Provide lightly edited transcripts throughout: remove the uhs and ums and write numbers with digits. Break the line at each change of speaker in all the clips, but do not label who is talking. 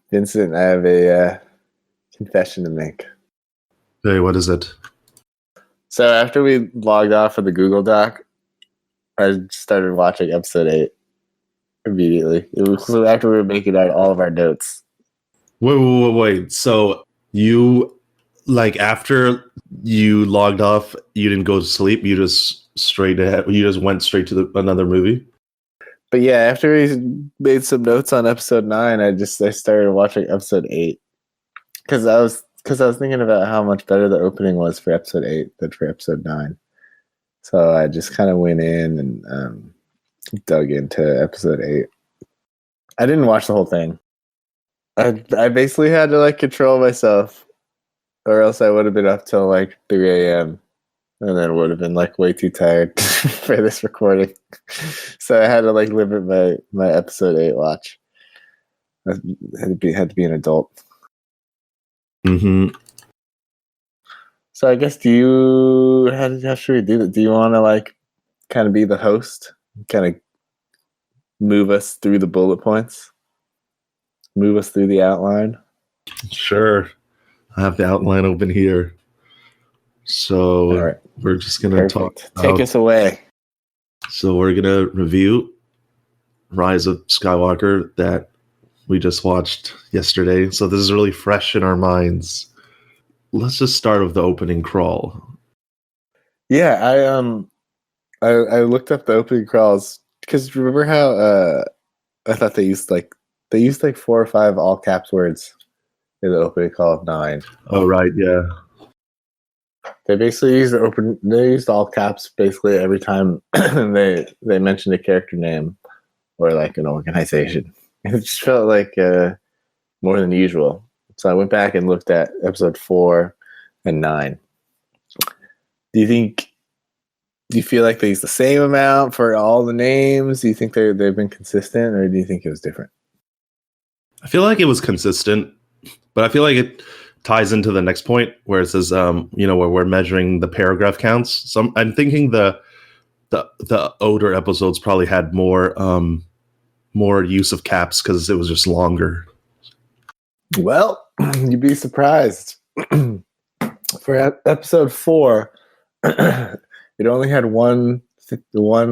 Vincent, I have a confession to make.
Hey, what is it?
So after we logged off of the Google Doc, I started watching episode 8 immediately. It was after we were making out all of our notes.
Wait. So you, after you logged off, you didn't go to sleep. You just went straight to another movie.
But yeah, after we made some notes on episode 9, I started watching episode 8 because I was thinking about how much better the opening was for episode 8 than for episode 9. So I just kind of went in and dug into episode 8. I didn't watch the whole thing. I basically had to control myself, or else I would have been up till 3 a.m. and then would have been way too tired for this recording. So I had to limit my episode 8 watch. I had to be an adult.
Mm-hmm.
So I guess how should we do that? Do you want to kind of be the host, kind of move us through the bullet points, move us through the outline?
Sure. I have the outline open here. So
all right.
We're just gonna talk.
Take us away.
So we're gonna review Rise of Skywalker that we just watched yesterday. So this is really fresh in our minds. Let's just start with the opening crawl.
Yeah, I looked up the opening crawls because remember how I thought they used 4 or 5 all caps words in the opening call of 9.
Oh right, yeah.
They basically used all caps basically every time they mentioned a character name or an organization. It just felt more than usual. So I went back and looked at episode 4 and 9. Do you feel like they used the same amount for all the names? Do you think they've been consistent, or do you think it was different?
I feel like it was consistent, but I feel like it ties into the next point where it says, where we're measuring the paragraph counts. So I'm thinking the older episodes probably had more use of caps because it was just longer.
Well, you'd be surprised. For episode 4, it only had one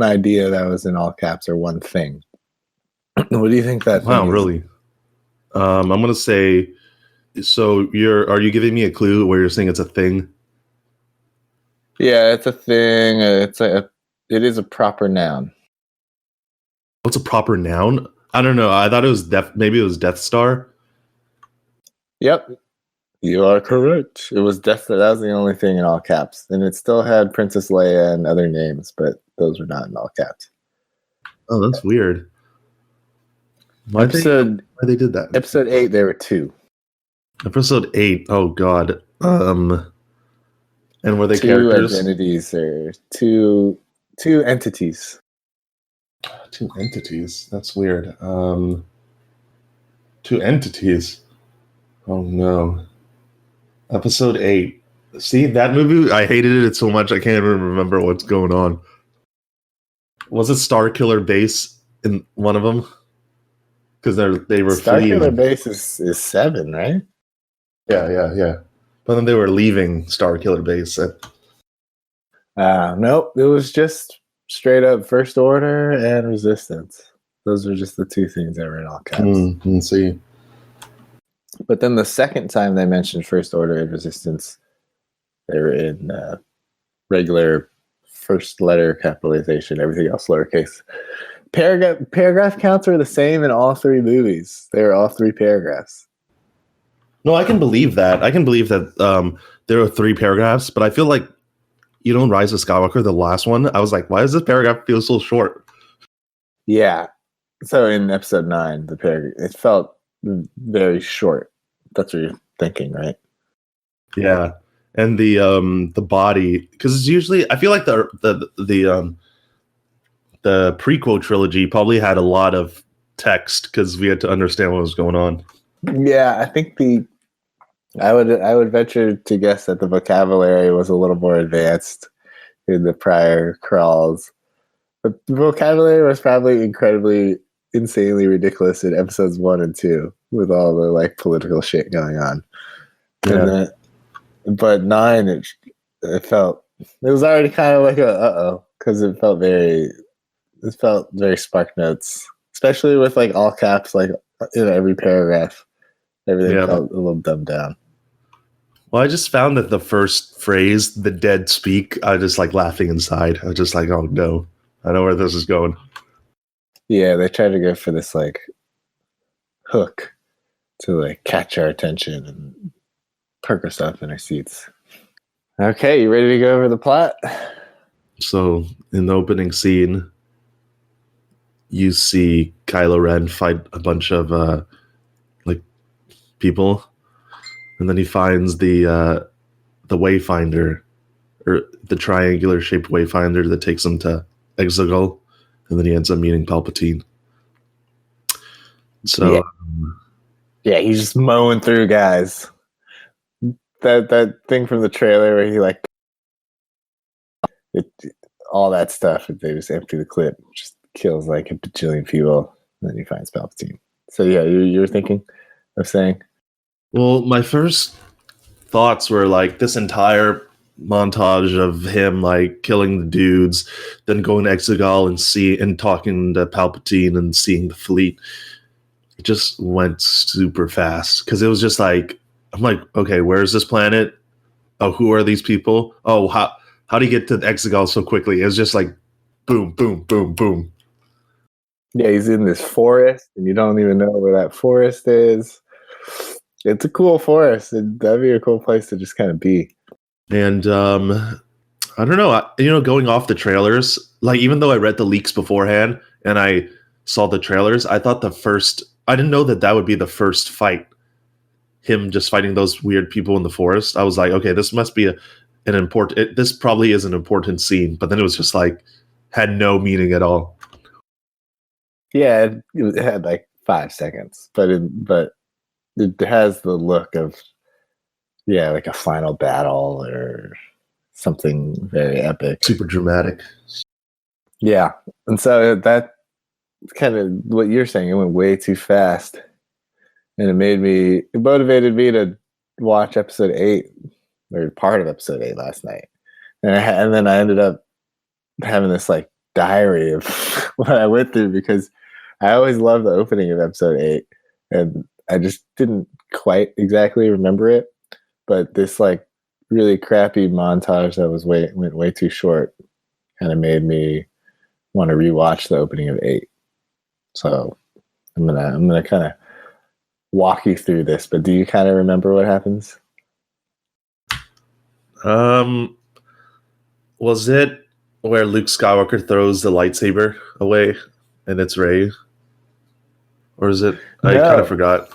idea that was in all caps, or one thing. What do you think that?
Wow, really? I'm gonna say. So are you giving me a clue where you're saying it's a thing?
Yeah, it's a thing. It is a proper noun.
What's a proper noun? I don't know. I thought it was maybe it was Death Star.
Yep, you are correct. It was Death Star. That was the only thing in all caps, and it still had Princess Leia and other names, but those were not in all caps.
Oh, that's weird. Why they did that?
Episode 8, there were 2.
Episode 8. Oh God. And were they
2
characters?
Identities, or two entities.
2 entities. That's weird. 2 entities. Oh no. Episode 8. See, that movie, I hated it so much I can't even remember what's going on. Was it Star Killer Base in one of them? Because they were
Star
fleeing.
Killer Base is 7, right?
Yeah. But then they were leaving Star Killer Base.
Nope. It was just straight up First Order and Resistance. Those are just the 2 things that were in all caps.
Let's see.
But then the second time they mentioned First Order and Resistance, they were in regular first letter capitalization, everything else lowercase. Paragraph counts are the same in all 3 movies. They were all 3 paragraphs.
No, I can believe that. There are 3 paragraphs, but I feel like, Rise of Skywalker, the last one, I was like, why does this paragraph feel so short?
Yeah. So in episode 9, the paragraph, it felt very short. That's what you're thinking, right?
Yeah. And the body, because it's usually, I feel like the prequel trilogy probably had a lot of text because we had to understand what was going on.
Yeah, I think I would venture to guess that the vocabulary was a little more advanced in the prior crawls. But the vocabulary was probably incredibly insanely ridiculous in episodes 1 and 2 with all the like political shit going on. And then, but 9, it was already kind of like because it felt very Spark Notes, especially with like all caps, like in every paragraph. Everything felt a little dumbed down.
Well, I just found that the first phrase, "the dead speak," I was just like laughing inside. I was just like, "Oh no, I know where this is going."
Yeah, they tried to go for this like hook to like catch our attention and perk us up in our seats. Okay, you ready to go over the plot?
So in the opening scene, you see Kylo Ren fight a bunch of like people, and then he finds the Wayfinder, or the triangular shaped Wayfinder that takes him to Exegol, and then he ends up meeting Palpatine. So
yeah, he's just mowing through guys. That thing from the trailer where he like all that stuff, they just empty the clip, just kills like a bajillion people, and then he finds Palpatine. So yeah, you're thinking of saying?
Well, my first thoughts were like this entire montage of him like killing the dudes, then going to Exegol and talking to Palpatine and seeing the fleet. It just went super fast because it was just like, I'm like, okay, where is this planet? Oh, who are these people? Oh, how do you get to Exegol so quickly? It was just like boom, boom, boom, boom.
Yeah, he's in this forest, and you don't even know where that forest is. It's a cool forest. That'd be a cool place to just kind of be.
And I don't know. Going off the trailers, like even though I read the leaks beforehand and I saw the trailers, I thought I didn't know that would be the first fight. Him just fighting those weird people in the forest. I was like, okay, this must be this probably is an important scene. But then it was just like, had no meaning at all.
Yeah, it had like 5 seconds, but it has the look of, yeah, like a final battle or something very epic.
Super dramatic.
Yeah. And so that kind of what you're saying, it went way too fast. And it motivated me to watch episode 8 or part of episode 8 last night. And then I ended up having this like diary of what I went through because I always loved the opening of episode 8 and I just didn't quite exactly remember it. But this like really crappy montage that went way too short kind of made me want to rewatch the opening of 8. So I'm gonna kind of walk you through this, but do you kind of remember what happens?
Was it where Luke Skywalker throws the lightsaber away and it's Rey? Or is it? No. I kind of forgot.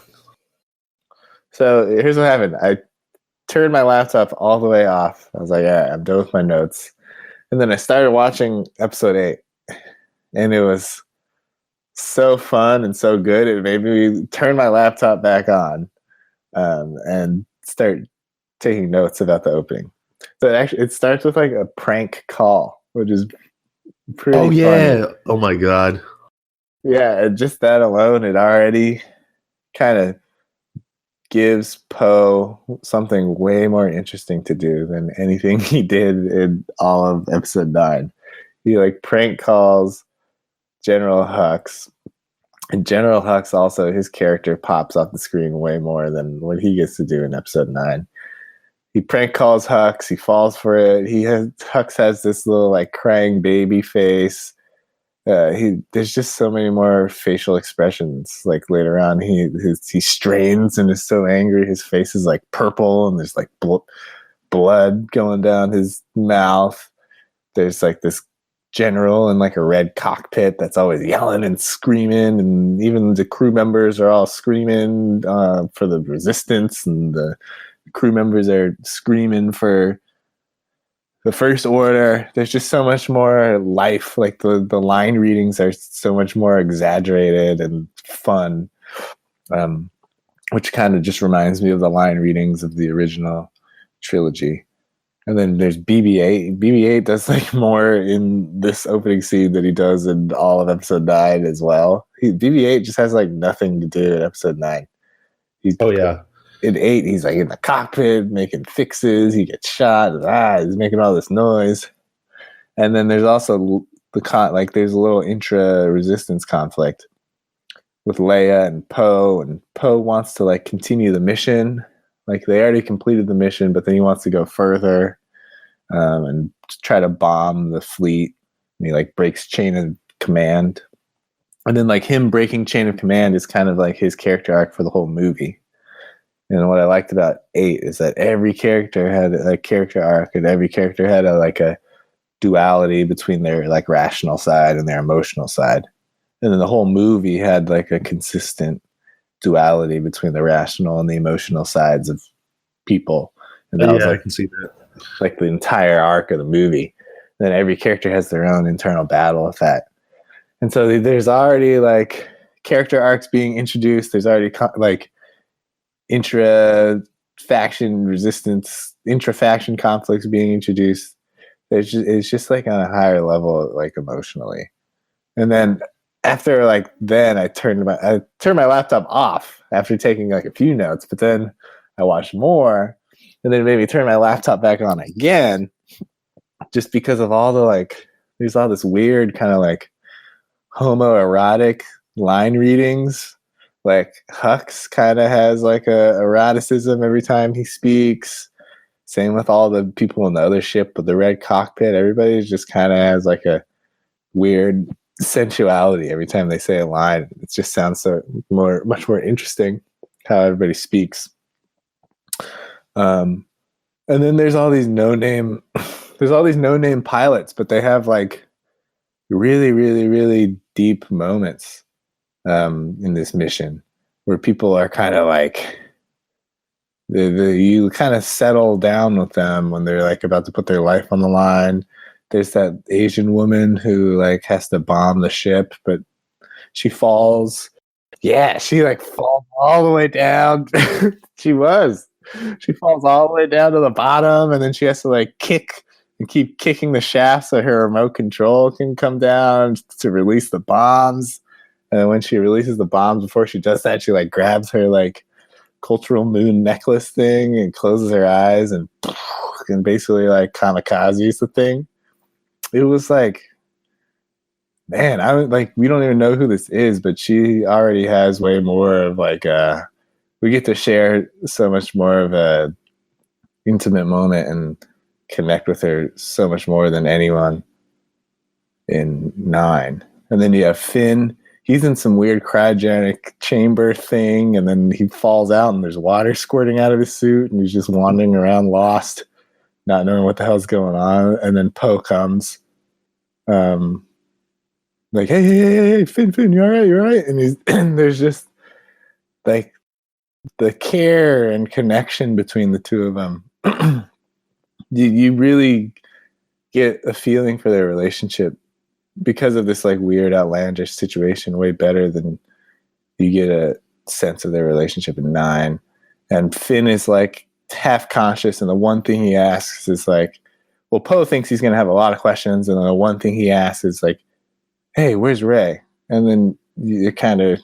So here's what happened. I turned my laptop all the way off. I was like, yeah, I'm done with my notes. And then I started watching episode 8. And it was so fun and so good. It made me turn my laptop back on and start taking notes about the opening. So it starts with like a prank call, which is pretty funny.
Oh my god.
Yeah, just that alone, it already kind of gives Poe something way more interesting to do than anything he did in all of episode 9. He like prank calls General Hux. And General Hux also, his character pops off the screen way more than what he gets to do in episode 9. He prank calls Hux. He falls for it. Hux has this little like crying baby face. There's just so many more facial expressions. Like later on, he strains and is so angry. His face is like purple, and there's like blood going down his mouth. There's like this general in like a red cockpit that's always yelling and screaming, and even the crew members are all screaming for the resistance, and the crew members are screaming for the First Order. There's just so much more life. Like the line readings are so much more exaggerated and fun, which kind of just reminds me of the line readings of the original trilogy. And then there's BB-8. BB-8 does like more in this opening scene than he does in all of episode 9 as well. BB-8 just has like nothing to do in episode 9.
Oh yeah.
In 8, he's like in the cockpit making fixes. He gets shot. He's making all this noise. And then there's also there's a little intra-resistance conflict with Leia and Poe, and Poe wants to like continue the mission. Like they already completed the mission, but then he wants to go further and try to bomb the fleet. And he like breaks chain of command. And then like him breaking chain of command is kind of like his character arc for the whole movie. And what I liked about 8 is that every character had a character arc, and every character had a duality between their like rational side and their emotional side. And then the whole movie had like a consistent duality between the rational and the emotional sides of people. And that was like,
I can see that.
Like the entire arc of the movie. And then every character has their own internal battle with that. And so there's already like character arcs being introduced. There's already like intra-faction resistance, intra-faction conflicts being introduced. It's just like on a higher level, like emotionally. And then after like then I turned my laptop off after taking like a few notes, but then I watched more, and then maybe turn my laptop back on again, just because of all the like there's all this weird kind of like homoerotic line readings. Like Hux kind of has like a eroticism every time he speaks. Same with all the people in the other ship with the red cockpit. Everybody just kind of has like a weird sensuality every time they say a line. It just sounds much more interesting how everybody speaks. And then there's all these no-name pilots, but they have like really, really, really deep moments in this mission where people are kind of like you kind of settle down with them when they're like about to put their life on the line. There's that Asian woman who like has to bomb the ship, but she falls. Yeah, she like falls all the way down. She falls all the way down to the bottom, and then she has to like kick and keep kicking the shaft so her remote control can come down to release the bombs. And then when she releases the bombs, before she does that, she like grabs her like cultural moon necklace thing and closes her eyes and basically like kamikazes the thing. It was like, man, I don't like, we don't even know who this is, but she already has way more of like we get to share so much more of a intimate moment and connect with her so much more than anyone in 9. And then you have Finn. He's in some weird cryogenic chamber thing, and then he falls out and there's water squirting out of his suit, and he's just wandering around lost, not knowing what the hell's going on. And then Poe comes, like, hey, Finn, you all right? You're right. And there's just like the care and connection between the two of them. You really get a feeling for their relationship because of this like weird outlandish situation way better than you get a sense of their relationship in 9. And Finn is like half conscious, and the one thing he asks is like, well, Poe thinks he's going to have a lot of questions, and then the one thing he asks is like, hey, where's Rey? And then it kind of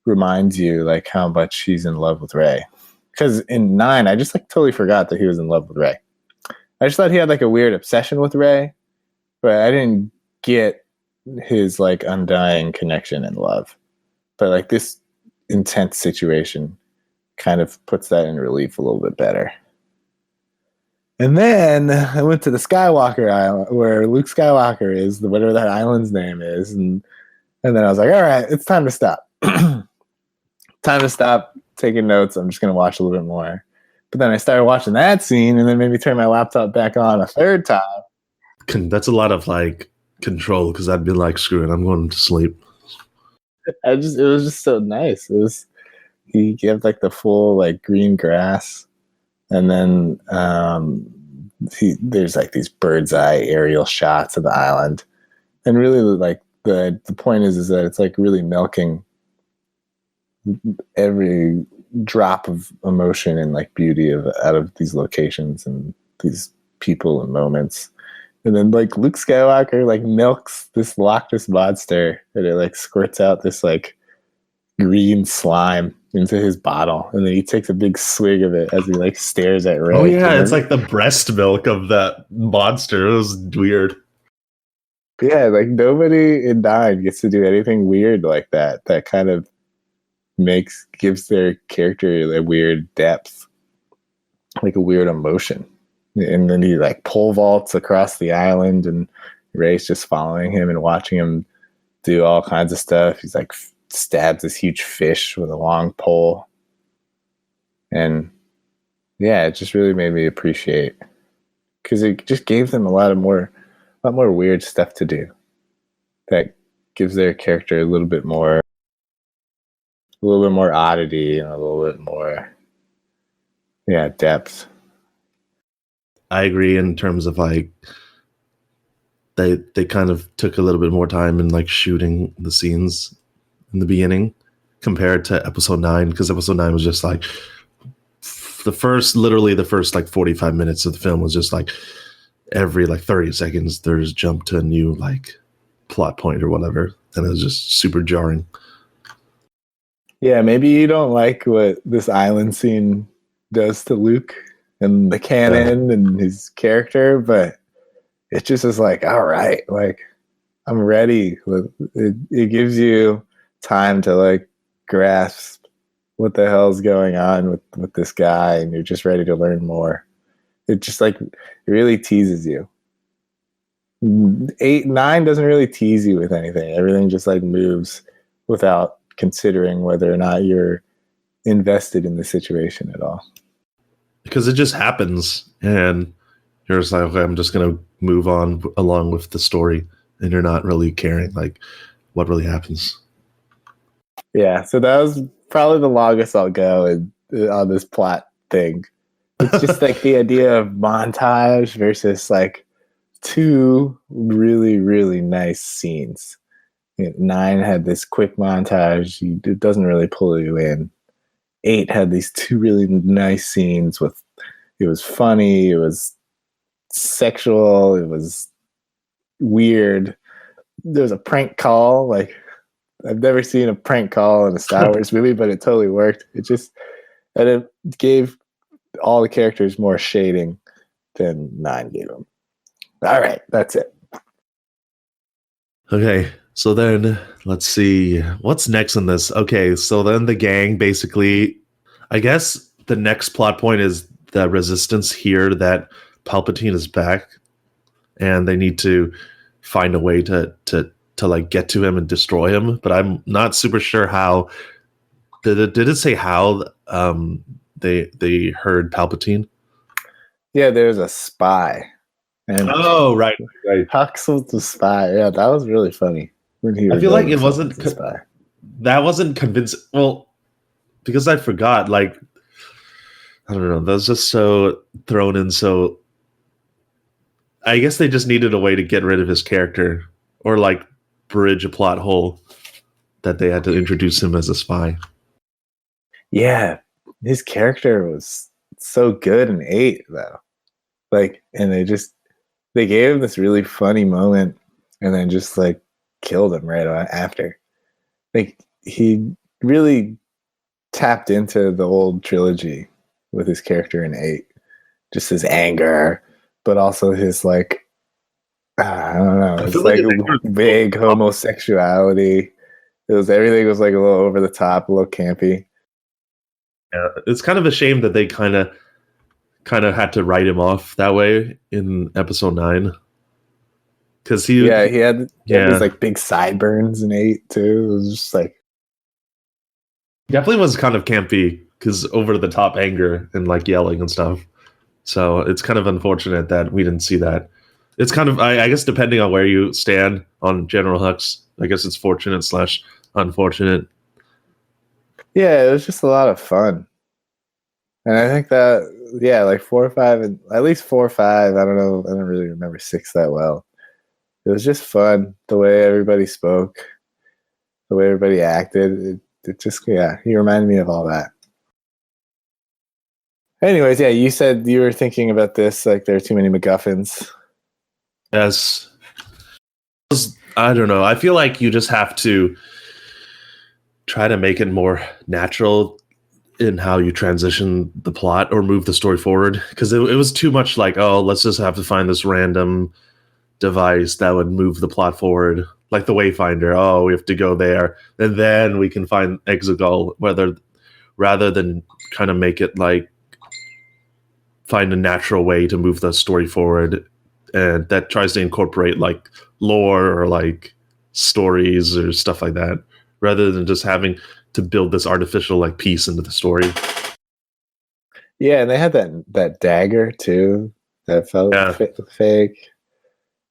reminds you like how much he's in love with Rey. Because in 9, I just like totally forgot that he was in love with Rey. I just thought he had like a weird obsession with Rey, but I didn't get his like undying connection and love. But like this intense situation kind of puts that in relief a little bit better. And then I went to the Skywalker Island where Luke Skywalker is, whatever that island's name is, and then I was like, all right, it's time to stop. Time to stop taking notes. I'm just gonna watch a little bit more. But then I started watching that scene, and then maybe turn my laptop back on a third time.
That's a lot of like control, because I'd be like, screw it, I'm going to sleep.
It was just so nice. He gave like the full like green grass, and then there's like these bird's eye aerial shots of the island, and really like the point is that it's like really milking every drop of emotion and like beauty out of these locations and these people and moments. And then like Luke Skywalker like milks this Loch Ness monster, and it like squirts out this like green slime into his bottle, and then he takes a big swig of it as he like stares at Rey.
Oh yeah,
and
it's
then,
like the breast milk of that monster. It was weird.
yeah, like nobody in Nine gets to do anything weird like that. That kind of gives their character a weird depth, like a weird emotion. And then he like pole vaults across the island, and Rey's just following him and watching him do all kinds of stuff. He's like stabs this huge fish with a long pole, and yeah, it just really made me appreciate, because it just gave them a lot more weird stuff to do that gives their character a little bit more oddity and a little bit more depth.
I agree in terms of like they kind of took a little bit more time in like shooting the scenes in the beginning compared to episode 9, because episode 9 was just like the first like 45 minutes of the film was just like every like 30 seconds there's jump to a new like plot point or whatever, and it was just super jarring.
Yeah, maybe you don't like what this island scene does to Luke and the canon and his character, but it just is like, all right, like I'm ready. It gives you time to like grasp what the hell's going on with this guy, and you're just ready to learn more. It just like it really teases you. 8, 9 doesn't really tease you with anything. Everything just like moves without considering whether or not you're invested in the situation at all.
Because it just happens, and you're just like, okay, I'm just gonna move on along with the story, and you're not really caring like what really happens.
Yeah, so that was probably the longest I'll go on this plot thing. It's just like the idea of montage versus like 2 really, really nice scenes. 9 had this quick montage. It doesn't really pull you in. 8 had these 2 really nice scenes with, it was funny, it was sexual, it was weird. There was a prank call. Like, I've never seen a prank call in a Star Wars movie, but it totally worked. And it gave all the characters more shading than 9 gave them. All right, that's it.
Okay, so then let's see what's next in this. Okay, so then the gang basically, I guess the next plot point is the Resistance hear that Palpatine is back, and they need to find a way to like get to him and destroy him. But I'm not super sure how. Did it say how they heard Palpatine?
Yeah, there's a spy. And
oh, right.
Hux was the spy. Yeah, that was really funny when he.
I feel like it wasn't. That wasn't convincing. Well, because I forgot. Like, I don't know. That was just so thrown in. So, I guess they just needed a way to get rid of his character, or like bridge a plot hole that they had to introduce him as a spy.
Yeah, his character was so good in 8 though. Like, and they gave him this really funny moment, and then just like killed him right after. Like, he really tapped into the old trilogy with his character in 8, just his anger, but also his like, I don't know, it's like big homosexuality. Everything was like a little over the top, a little campy.
Yeah, it's kind of a shame that they kind of had to write him off that way in episode 9, because he
had these like big sideburns in 8 too. It was just like,
definitely was kind of campy because over the top anger and like yelling and stuff. So it's kind of unfortunate that we didn't see that. It's kind of, I guess, depending on where you stand on General Hux, I guess it's fortunate / unfortunate.
Yeah, it was just a lot of fun. And I think that, like 4 or 5, and at least 4 or 5, I don't know, I don't really remember 6 that well. It was just fun, the way everybody spoke, the way everybody acted. It just, he reminded me of all that. Anyways, you said you were thinking about this, like there are too many MacGuffins.
as I don't know. I feel like you just have to try to make it more natural in how you transition the plot or move the story forward, because it was too much like, oh, let's just have to find this random device that would move the plot forward, like the Wayfinder. Oh, we have to go there, and then we can find Exegol. Rather than kind of make it like find a natural way to move the story forward, and that tries to incorporate like lore or like stories or stuff like that, rather than just having to build this artificial like piece into the story.
Yeah, and they had that dagger too that felt fake.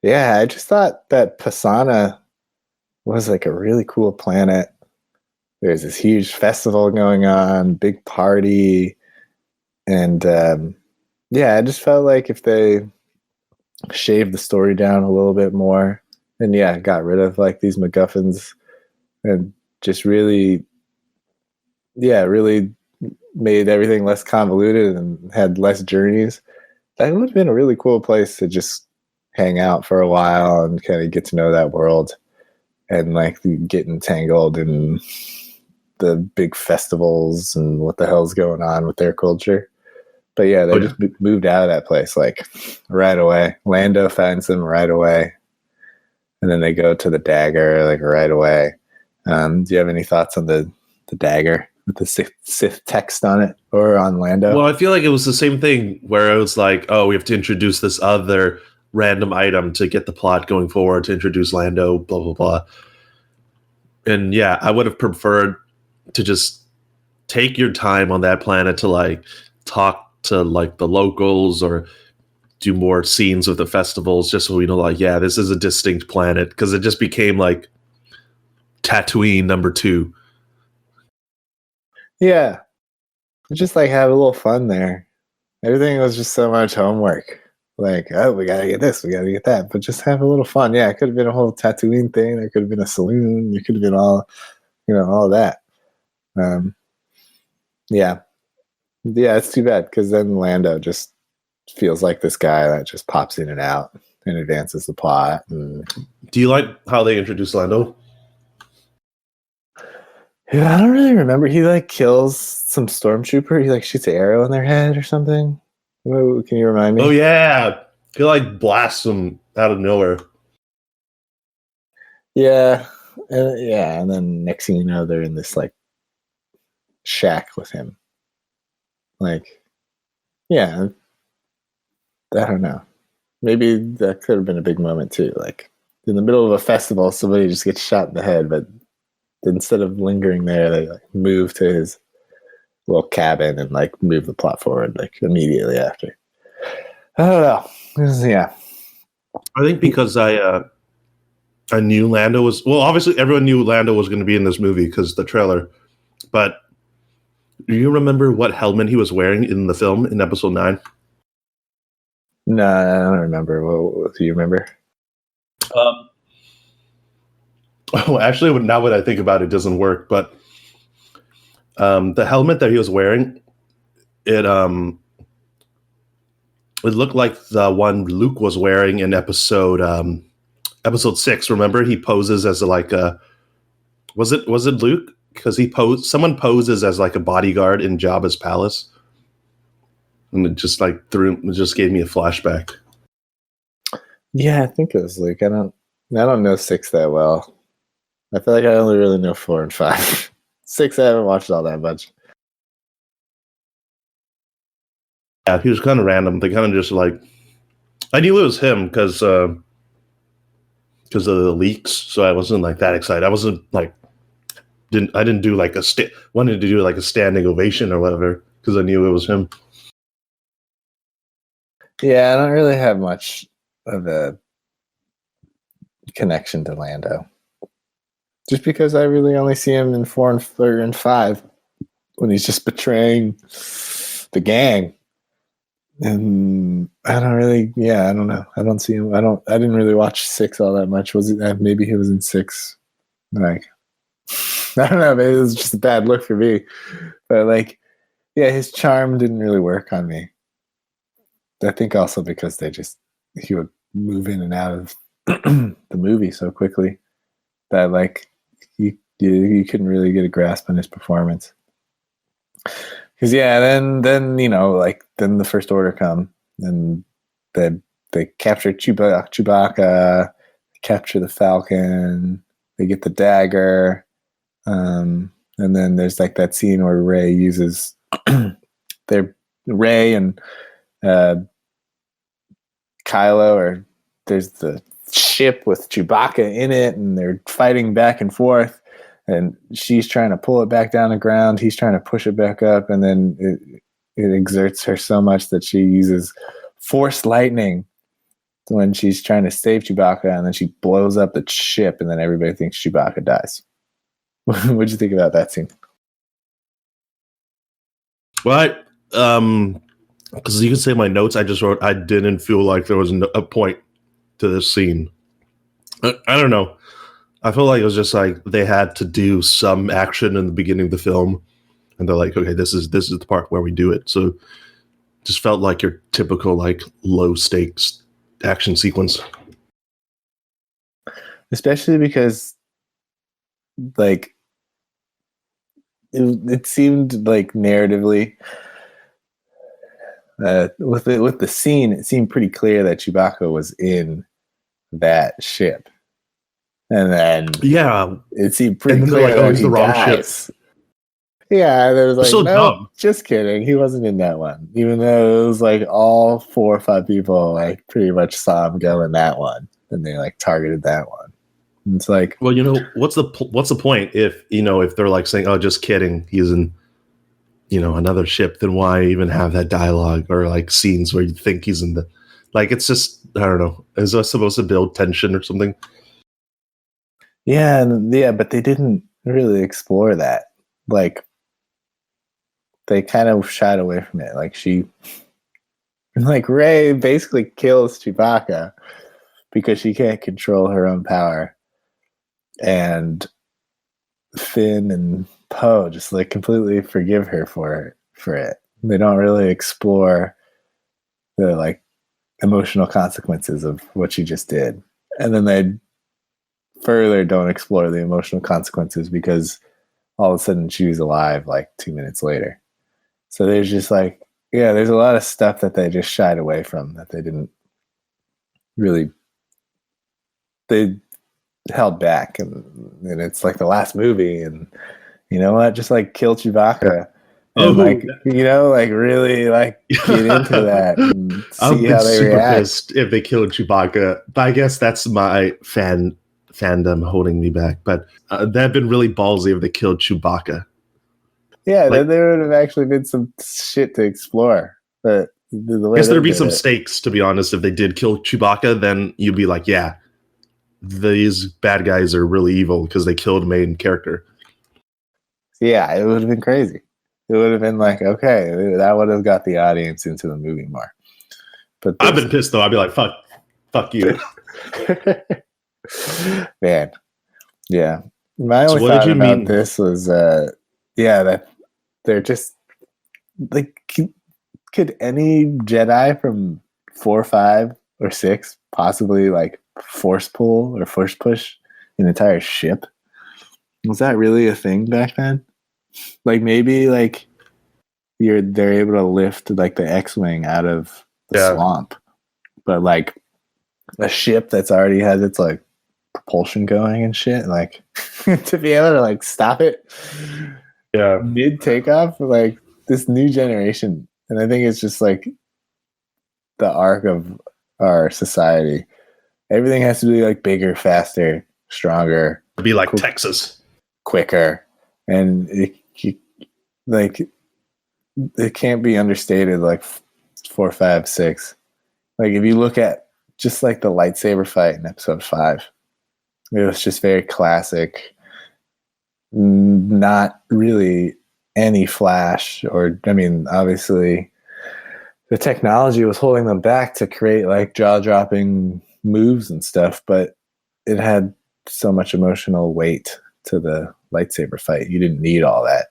Yeah, I just thought that Pisana was like a really cool planet. There's this huge festival going on, big party, and yeah, I just felt like if they shaved the story down a little bit more, and yeah, got rid of like these MacGuffins, and just really made everything less convoluted and had less journeys, that would have been a really cool place to just hang out for a while and kind of get to know that world and like get entangled in the big festivals and what the hell's going on with their culture. But yeah, they just moved out of that place like right away. Lando finds them right away, and then they go to the dagger like right away. Do you have any thoughts on the dagger with the Sith text on it, or on Lando?
Well, I feel like it was the same thing where it was like, oh, we have to introduce this other random item to get the plot going forward, to introduce Lando, blah, blah, blah. And yeah, I would have preferred to just take your time on that planet to like talk to like the locals or do more scenes with the festivals, just so we know like, yeah, this is a distinct planet, because it just became like Tatooine number 2.
Yeah, just like have a little fun there. Everything was just so much homework. Like, oh, we gotta get this, we gotta get that, but just have a little fun. Yeah, it could have been a whole Tatooine thing. There could have been a saloon. It could have been all, all that. Yeah, it's too bad, because then Lando just feels like this guy that just pops in and out and advances the plot. And
do you like how they introduced Lando?
Yeah, I don't really remember. He like kills some stormtrooper. He like shoots an arrow in their head or something. Can you remind me?
Oh yeah, he like blasts them out of nowhere.
Yeah, and then next thing you know, they're in this like shack with him. Like, yeah, I don't know. Maybe that could have been a big moment too. Like in the middle of a festival, somebody just gets shot in the head, but instead of lingering there, they like move to his little cabin and like move the plot forward like immediately after. I don't know. Yeah,
I think because I knew Lando was, well, obviously everyone knew Lando was going to be in this movie because the trailer. But do you remember what helmet he was wearing in the film in episode 9?
No, I don't remember. What do you remember?
Oh, actually, now that I think about it, doesn't work. But the helmet that he was wearing, it looked like the one Luke was wearing in episode 6. Remember, he poses as like a, was it Luke? Because someone poses as like a bodyguard in Jabba's palace, and it just like it just gave me a flashback.
Yeah, I think it was Luke. I don't know 6 that well. I feel like I only really know 4 and 5. 6, I haven't watched all that much.
Yeah, he was kind of random. They kind of just like, I knew it was him because of the leaks, so I wasn't like that excited. I wasn't like, I didn't do like wanted to do like a standing ovation or whatever, because I knew it was him.
Yeah, I don't really have much of a connection to Lando, just because I really only see him in 4 and 5 when he's just betraying the gang. And I don't really, I don't know. I don't see him. I didn't really watch 6 all that much. Was it? Maybe he was in 6. Like, I don't know. Maybe it was just a bad look for me. But like, yeah, his charm didn't really work on me. I think also because he would move in and out of the movie so quickly that like you couldn't really get a grasp on his performance. Because then like then the First Order come and they capture Chewbacca, capture the Falcon, they get the dagger, and then there's like that scene where Rey uses Rey and Kylo, or there's the ship with Chewbacca in it, and they're fighting back and forth. And she's trying to pull it back down the ground. He's trying to push it back up, and then it exerts her so much that she uses force lightning when she's trying to save Chewbacca, and then she blows up the ship, and then everybody thinks Chewbacca dies. What'd you think about that scene?
Well, because you can say my notes I just wrote, I didn't feel like there was a point to this scene. I don't know. I feel like it was just like they had to do some action in the beginning of the film, and they're like, okay, this is the part where we do it. So just felt like your typical like low stakes action sequence.
Especially because like it seemed like narratively with the scene, it seemed pretty clear that Chewbacca was in that ship. And then it seemed pretty clear that he's the wrong ship. Yeah, there was like, so no, dumb. Just kidding. He wasn't in that one. Even though it was like all 4 or 5 people like pretty much saw him go in that one, and they like targeted that one. And it's like,
well, what's the point if they're like saying, oh, just kidding, he's in another ship, then why even have that dialogue or like scenes where you think he's in the, like, it's just, I don't know, is that supposed to build tension or something?
Yeah, but they didn't really explore that. Like, they kind of shied away from it. Like Rey basically kills Chewbacca because she can't control her own power, and Finn and Poe just like completely forgive her for it. They don't really explore the like emotional consequences of what she just did, and then they further don't explore the emotional consequences because all of a sudden she was alive like 2 minutes later. So there's just like, yeah, there's a lot of stuff that they just shied away from, that they didn't really, they held back, and it's like the last movie, and you know what, just like kill Chewbacca and like really like get into that and see how they react. Pissed
if they killed Chewbacca, but I guess that's my fandom holding me back. But that'd been really ballsy if they killed Chewbacca.
Yeah, like, then there would have actually been some shit to explore. But
I guess there'd be some stakes, to be honest. If they did kill Chewbacca, then you'd be like, yeah, these bad guys are really evil because they killed a main character.
Yeah, it would have been crazy. It would have been like, okay, that would have got the audience into the movie more. But
I've been pissed though. I'd be like, fuck you.
Man. Yeah. My only thought about this was that they're just like, could any Jedi from 4, 5, or 6 possibly like force pull or force push an entire ship? Was that really a thing back then? Like maybe like they're able to lift like the X-wing out of the swamp, but like a ship that's already has its like propulsion going and shit, like to be able to like stop it mid takeoff, like this new generation. And I think it's just like the arc of our society. Everything has to be like bigger, faster, stronger.
It'd be like Texas,
quicker, and it can't be understated. Like 4, 5, 6. Like if you look at just like the lightsaber fight in episode 5, it was just very classic. Not really any flash, or I mean, obviously the technology was holding them back to create like jaw-dropping moves and stuff, but it had so much emotional weight to the lightsaber fight. You didn't need all that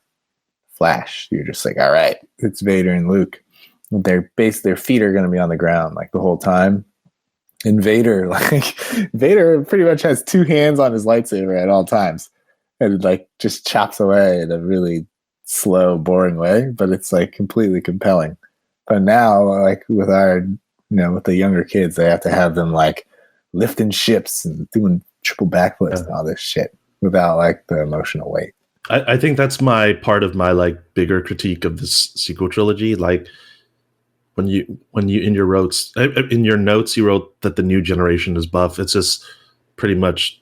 flash. You're just like, all right, it's Vader and Luke. Their feet are going to be on the ground like the whole time, And Vader, like Vader pretty much has two hands on his lightsaber at all times. And like just chops away in a really slow, boring way, but it's like completely compelling. But now, like with with the younger kids, they have to have them like lifting ships and doing triple backflips and all this shit without like the emotional weight.
I think that's my part of my like bigger critique of this sequel trilogy. Like when you in your notes you wrote that the new generation is buff. It's just pretty much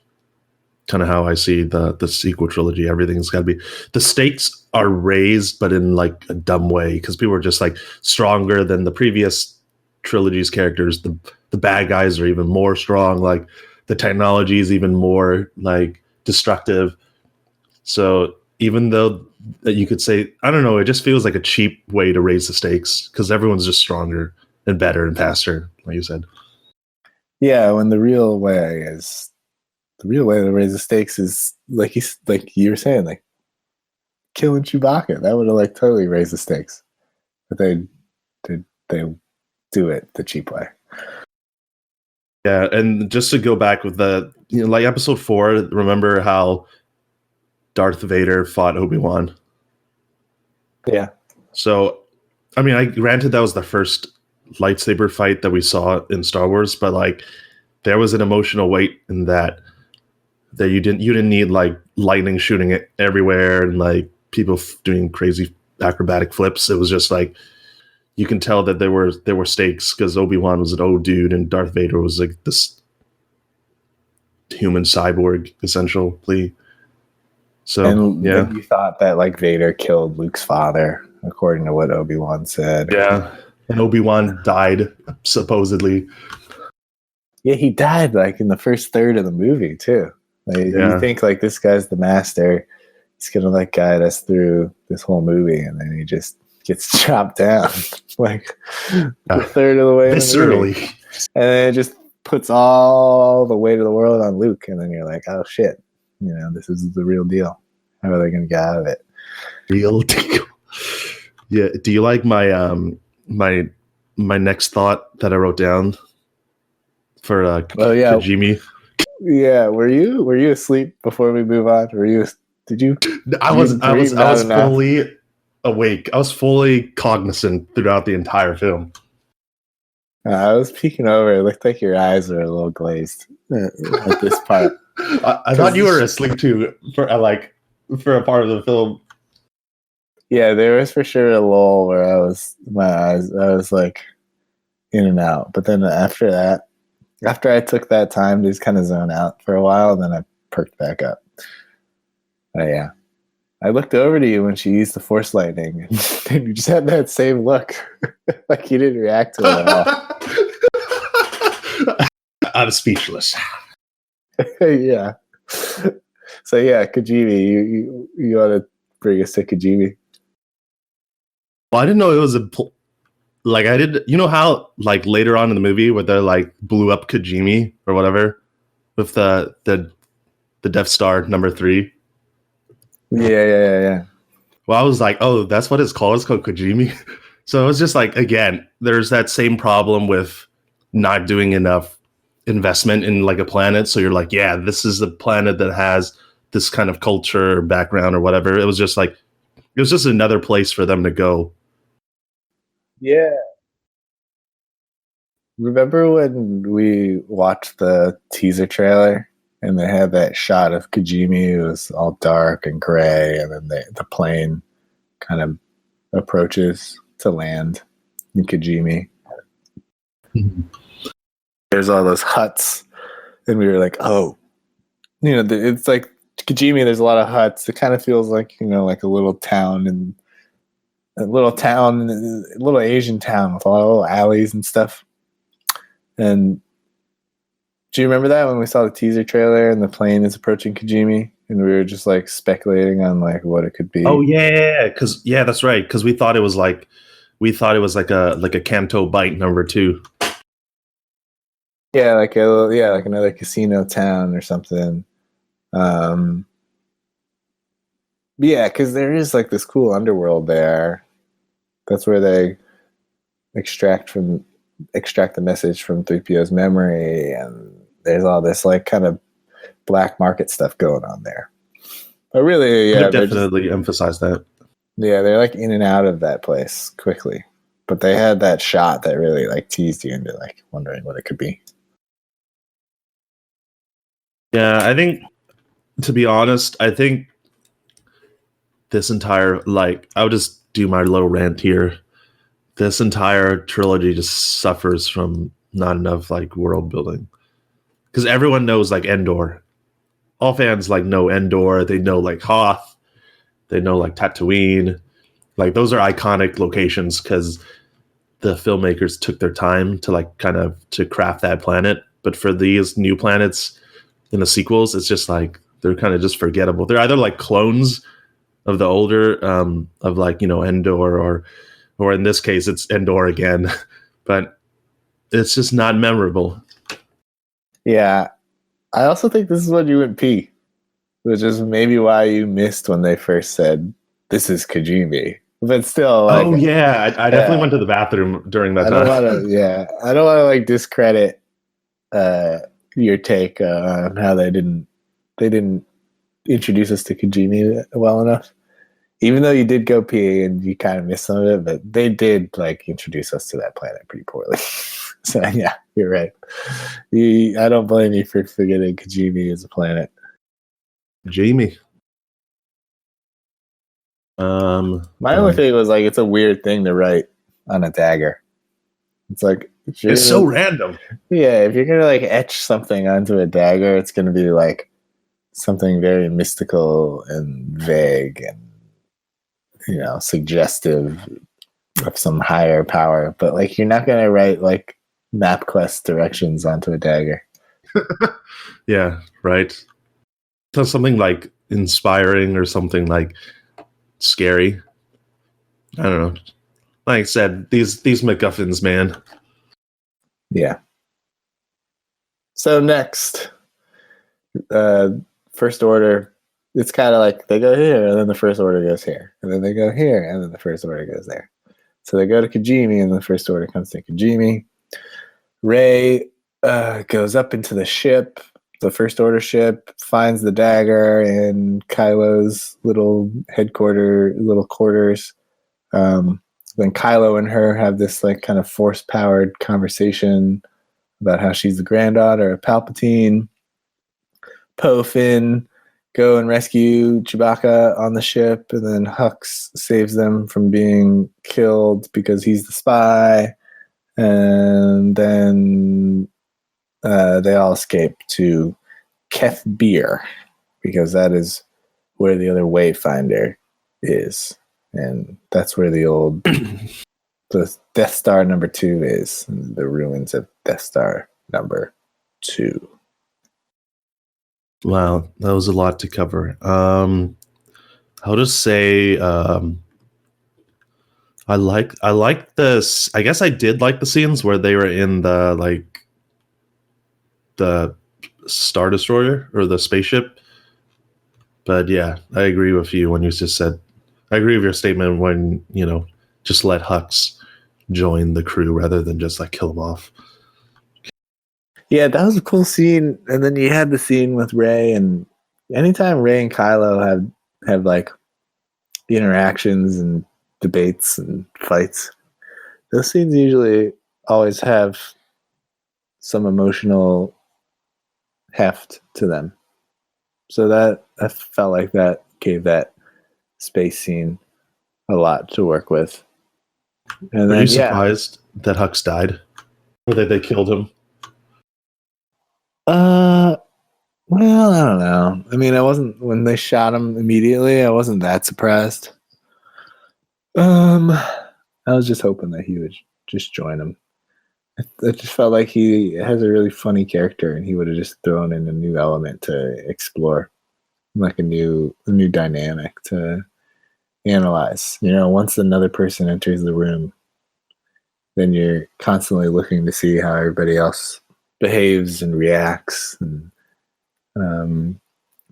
kind of how I see the sequel trilogy. Everything's got to be, the stakes are raised, but in like a dumb way, because people are just like stronger than the previous trilogy's characters. The bad guys are even more strong. Like the technology is even more like destructive. So even though that you could say, I don't know, it just feels like a cheap way to raise the stakes because everyone's just stronger and better and faster, like you said.
Yeah, when the real way to raise the stakes is like you were saying, like killing Chewbacca. That would have like totally raised the stakes, but they do it the cheap way.
Yeah, and just to go back with the like episode 4, remember how Darth Vader fought Obi-Wan?
Yeah.
So, I mean, I granted that was the first lightsaber fight that we saw in Star Wars, but like there was an emotional weight in that you didn't need like lightning shooting it everywhere and like people doing crazy acrobatic flips. It was just like you can tell that there were stakes because Obi-Wan was an old dude and Darth Vader was like this human cyborg essentially. So
and
yeah,
you thought that like Vader killed Luke's father, according to what Obi-Wan said.
yeah, and Obi-Wan died supposedly.
Yeah, he died like in the first third of the movie too. Like, you think like this guy's the master, he's gonna like guide us through this whole movie, and then he just gets chopped down like a third of the way
viscerally,
in the movie. And then it just puts all the weight of the world on Luke, and then you're like, oh shit, this is the real deal. How are they gonna get out of it?
Real deal. Yeah. Do you like my my next thought that I wrote down for Kajimi?
Yeah, were you asleep before we move on? Did you?
I was fully awake. I was fully cognizant throughout the entire film.
I was peeking over. It looked like your eyes were a little glazed at this part.
I thought you were asleep too for a part of the film.
Yeah, there was for sure a lull where I was like in and out. But then after that, after I took that time to just kind of zone out for a while, then I perked back up. Yeah. I looked over to you when she used the force lightning, and you just had that same look. Like you didn't react to it at all.
I'm speechless.
Yeah. So yeah, Kajimi, you ought to bring us to Kajimi.
Well, I didn't know it was I did. You know how like later on in the movie where they like blew up Kajimi or whatever with the Death Star number 3.
Yeah.
Well, I was like, oh, that's what it's called. It's called Kajimi. So it was just like, again, there's that same problem with not doing enough investment in like a planet. So you're like, yeah, this is the planet that has this kind of culture or background or whatever. It was just another place for them to go.
Yeah. Remember when we watched the teaser trailer and they had that shot of Kajimi? It was all dark and gray, and then the plane kind of approaches to land in Kajimi. Mm-hmm. There's all those huts, and we were like, oh, it's like Kajimi. There's a lot of huts. It kind of feels like like a little town, a little Asian town with all the alleys and stuff. And do you remember that when we saw the teaser trailer and the plane is approaching Kajimi, and we were just like speculating on like what it could be?
Oh yeah, that's right. Because we thought it was like a Canto Bight number 2.
Yeah, like another casino town or something. Yeah, because there is like this cool underworld there. That's where they extract from extract the message from 3PO's memory, and there's all this like kind of black market stuff going on there. But really,
I
yeah,
would definitely emphasize that.
they're like in and out of that place quickly. But they had that shot that really like teased you into like wondering what it could be.
Yeah, I think, to be honest, I think this entire, like, I'll just do my little rant here. This entire trilogy just suffers from not enough like world building, because everyone knows like Endor. All fans like know Endor. They know like Hoth. They know like Tatooine. Like those are iconic locations because the filmmakers took their time to like kind of to craft that planet. But for these new planets in the sequels, it's just like they're kind of just forgettable. They're either like clones of the older of like, you know, Endor, or in this case it's Endor again. But it's just not memorable.
Yeah. I also think this is when you would pee, which is maybe why you missed when they first said this is Kijimi. But still, like,
Oh yeah, I definitely went to the bathroom during that
I don't
time.
want to. Yeah, I don't want to like discredit your take on how they didn't introduce us to Kijimi well enough. Even though you did go pee and you kind of missed some of it, but they did like introduce us to that planet pretty poorly. So yeah, you're right. I don't blame you for forgetting Kijimi as a planet.
Jamie.
My only thing was like it's a weird thing to write on a dagger. It's like
it's so random.
Yeah, if you're gonna like etch something onto a dagger, it's gonna be like something very mystical and vague and, you know, suggestive of some higher power. But like you're not gonna write like MapQuest directions onto a dagger.
Yeah, right. So something like inspiring or something like scary. I don't know. Like I said, these MacGuffins, man.
Yeah. So next, First Order. It's kind of like they go here, and then the First Order goes here, and then they go here, and then the First Order goes there. So they go to Kijimi, and the First Order comes to Kijimi. Rey goes up into the ship, the First Order ship, finds the dagger in Kylo's little quarters. Then Kylo and her have this like kind of force-powered conversation about how she's the granddaughter of Palpatine. Poe, Finn go and rescue Chewbacca on the ship, and then Hux saves them from being killed because he's the spy. And then they all escape to Keth Beer because that is where the other Wayfinder is, and that's where the Death Star number 2 is, the ruins of Death Star number 2.
Wow, that was a lot to cover. I'll just say I like this. I guess I did like the scenes where they were in the Star Destroyer or the spaceship. But yeah, I agree with you when you just said. I agree with your statement when, you know, just let Hux join the crew rather than just like kill him off.
Yeah, that was a cool scene. And then you had the scene with Rey, and anytime Rey and Kylo have like interactions and debates and fights, those scenes usually always have some emotional heft to them. So that I felt like that gave that space scene a lot to work with. And
Were
then
you surprised that Hux died, or that they killed him?
Well, I don't know. I mean, I wasn't when they shot him immediately. I wasn't that surprised. I was just hoping that he would just join him. I just felt like he has a really funny character, and he would have just thrown in a new element to explore, like a new dynamic to analyze. You know, once another person enters the room, then you're constantly looking to see how everybody else behaves and reacts and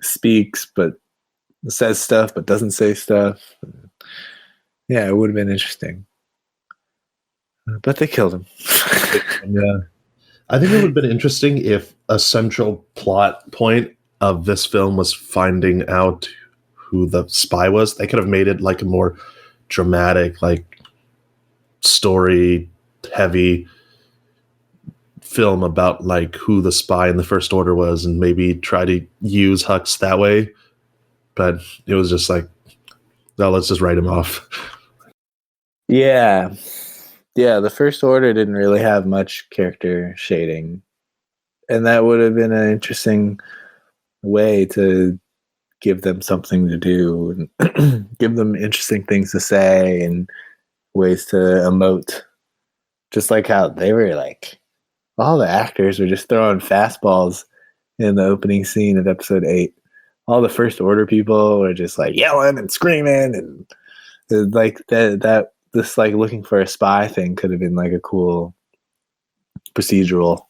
speaks, but says stuff but doesn't say stuff. Yeah, it would have been interesting. But they killed him.
Yeah. I think it would have been interesting if a central plot point of this film was finding out who the spy was. They could have made it like a more dramatic, like story heavy film about like who the spy in the First Order was, and maybe try to use Hux that way. But it was just like, no, let's just write him off.
Yeah. Yeah, the First Order didn't really have much character shading. And that would have been an interesting way to give them something to do and give them interesting things to say and ways to emote. Just like how they were like, all the actors were just throwing fastballs in the opening scene of episode 8. All the First Order people were just like yelling and screaming, and like that this like looking for a spy thing could have been like a cool procedural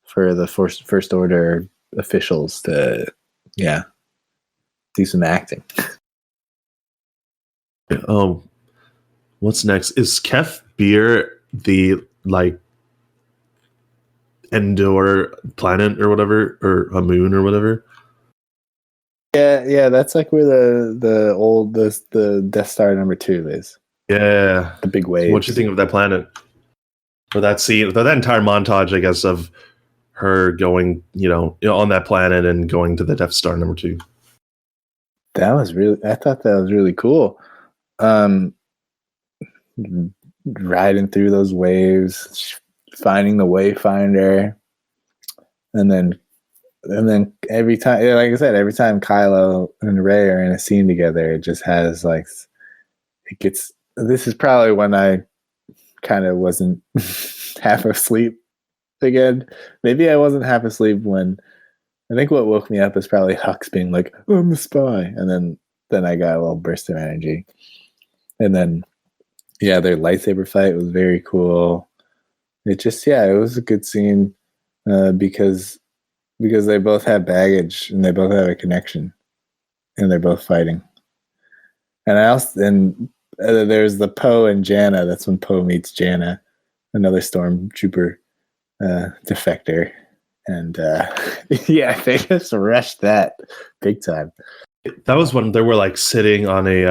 for the First Order officials to do some acting.
Oh, what's next? Is Kef Bir the like Endor planet or whatever, or a moon or whatever?
Yeah, that's like where the Death Star #2 is.
Yeah,
The big wave.
What you think of that planet? Or that scene, that entire montage, I guess, of her going, on that planet and going to the Death Star #2.
I thought that was really cool. Riding through those waves, finding the Wayfinder, and then every time, like I said, every time Kylo and Rey are in a scene together, it just has like, it gets. This is probably when I kind of wasn't half asleep again. Maybe I wasn't half asleep when. I think what woke me up is probably Hux being like, "I'm the spy," and then I got a little burst of energy, and then their lightsaber fight was very cool. It was a good scene because they both have baggage and they both have a connection, and they're both fighting. And there's the Poe and Janna. That's when Poe meets Janna, another stormtrooper defector. And they just rushed that big time.
That was when they were like sitting on a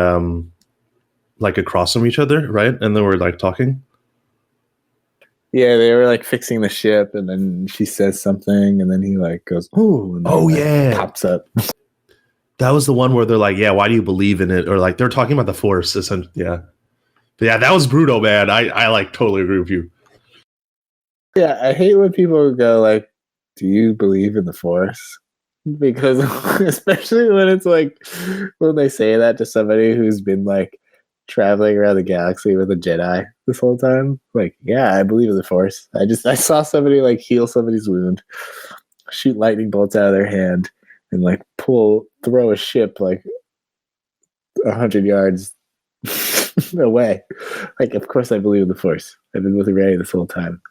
like across from each other, right? And they were like talking.
Yeah, they were like fixing the ship, and then she says something, and then he like goes, "Ooh!" And
Oh
like,
yeah,
pops up.
That was the one where they're like, "Yeah, why do you believe in it?" Or like they're talking about the Force. Yeah, but yeah, that was brutal, man. I like totally agree with you.
Yeah, I hate when people go like, "Do you believe in the Force?" Because especially when it's like when they say that to somebody who's been like traveling around the galaxy with a Jedi this whole time. Like, yeah, I believe in the Force. I saw somebody like heal somebody's wound, shoot lightning bolts out of their hand, and like throw a ship like 100 yards away. Like, of course I believe in the Force. I've been with Rey this whole time.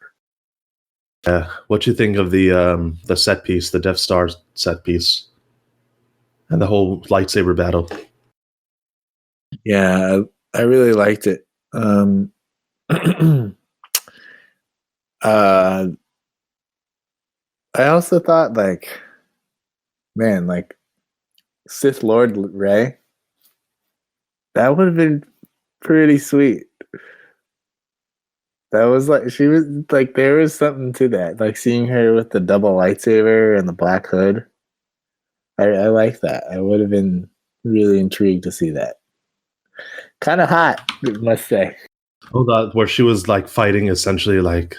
Yeah, what you think of the set piece, the Death Star set piece, and the whole lightsaber battle?
Yeah, I really liked it. I also thought like, man, like Sith Lord Rey, that would have been pretty sweet. That was like, she was like, there was something to that. Like seeing her with the double lightsaber and the black hood. I like that. I would have been really intrigued to see that. Kind of hot, I must say.
Oh, that where she was like fighting essentially like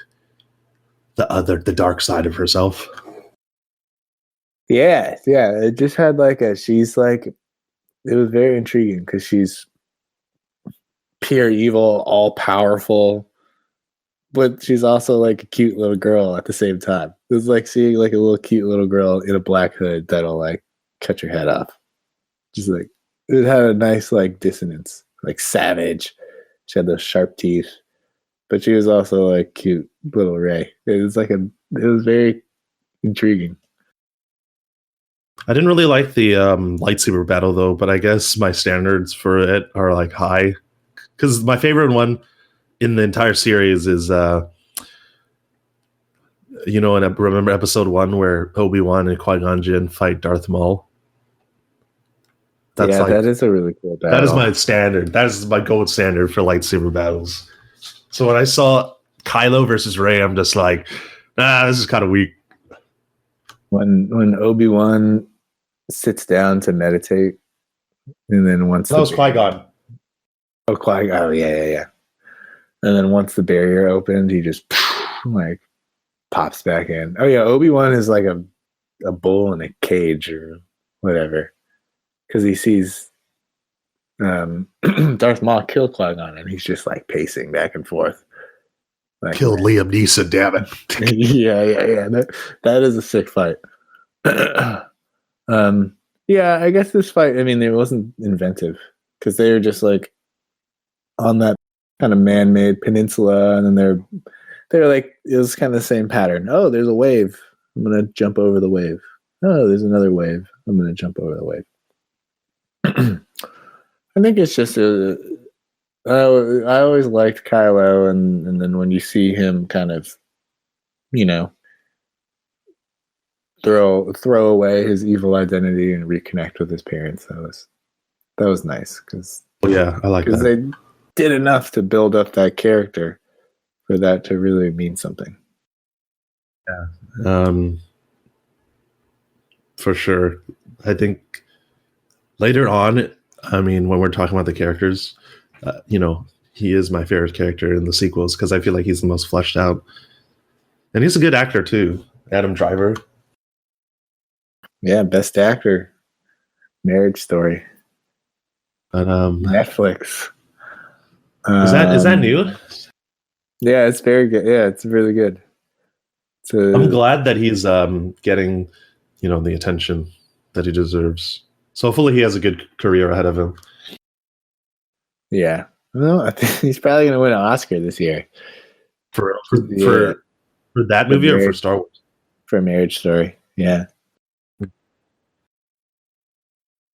the dark side of herself.
Yeah. It just had like she's like, it was very intriguing because she's pure evil, all powerful, but she's also like a cute little girl at the same time. It was like seeing like a little cute little girl in a black hood that'll like cut your head off. Just like, it had a nice like dissonance, like savage. She had those sharp teeth, but she was also like cute little Rey. It was very intriguing.
I didn't really like the lightsaber battle though, but I guess my standards for it are like high. Because my favorite one in the entire series is and remember episode 1 where Obi-Wan and Qui-Gon Jinn fight Darth Maul? That's
Yeah,
like
that is a really cool
that is
battle.
my standard. That is my gold standard for lightsaber battles. So when I saw Kylo versus Rey, I'm just like, this is kind of weak.
When Obi-Wan sits down to meditate, and then once
That was Qui-Gon.
Oh, yeah. And then once the barrier opened, he just like pops back in. Oh yeah, Obi-Wan is like a bull in a cage or whatever, because he sees Darth Maul kill Qui-Gon, and he's just like pacing back and forth. Like,
Killed Liam Neeson, damn it.
yeah. That is a sick fight. Yeah, I guess this fight, I mean, it wasn't inventive because they were just like on that kind of man-made peninsula, and then they're like, it was kind of the same pattern. Oh, there's a wave. I'm gonna jump over the wave. Oh, there's another wave. I'm gonna jump over the wave. I think it's just I always liked Kylo, and then when you see him kind of, throw away his evil identity and reconnect with his parents, that was nice because
Yeah, I like that.
they did enough to build up that character for that to really mean something.
Yeah. For sure. I think later on, I mean, when we're talking about the characters, he is my favorite character in the sequels because I feel like he's the most fleshed out. And he's a good actor too. Adam Driver.
Yeah, best actor. Marriage Story.
But
Netflix.
Is that new?
Yeah, it's very good. Yeah, it's really good.
I'm glad that he's getting, the attention that he deserves. So hopefully he has a good career ahead of him.
Yeah. Well, I think he's probably going to win an Oscar this year.
For that movie or for Star Wars?
For Marriage Story. Yeah.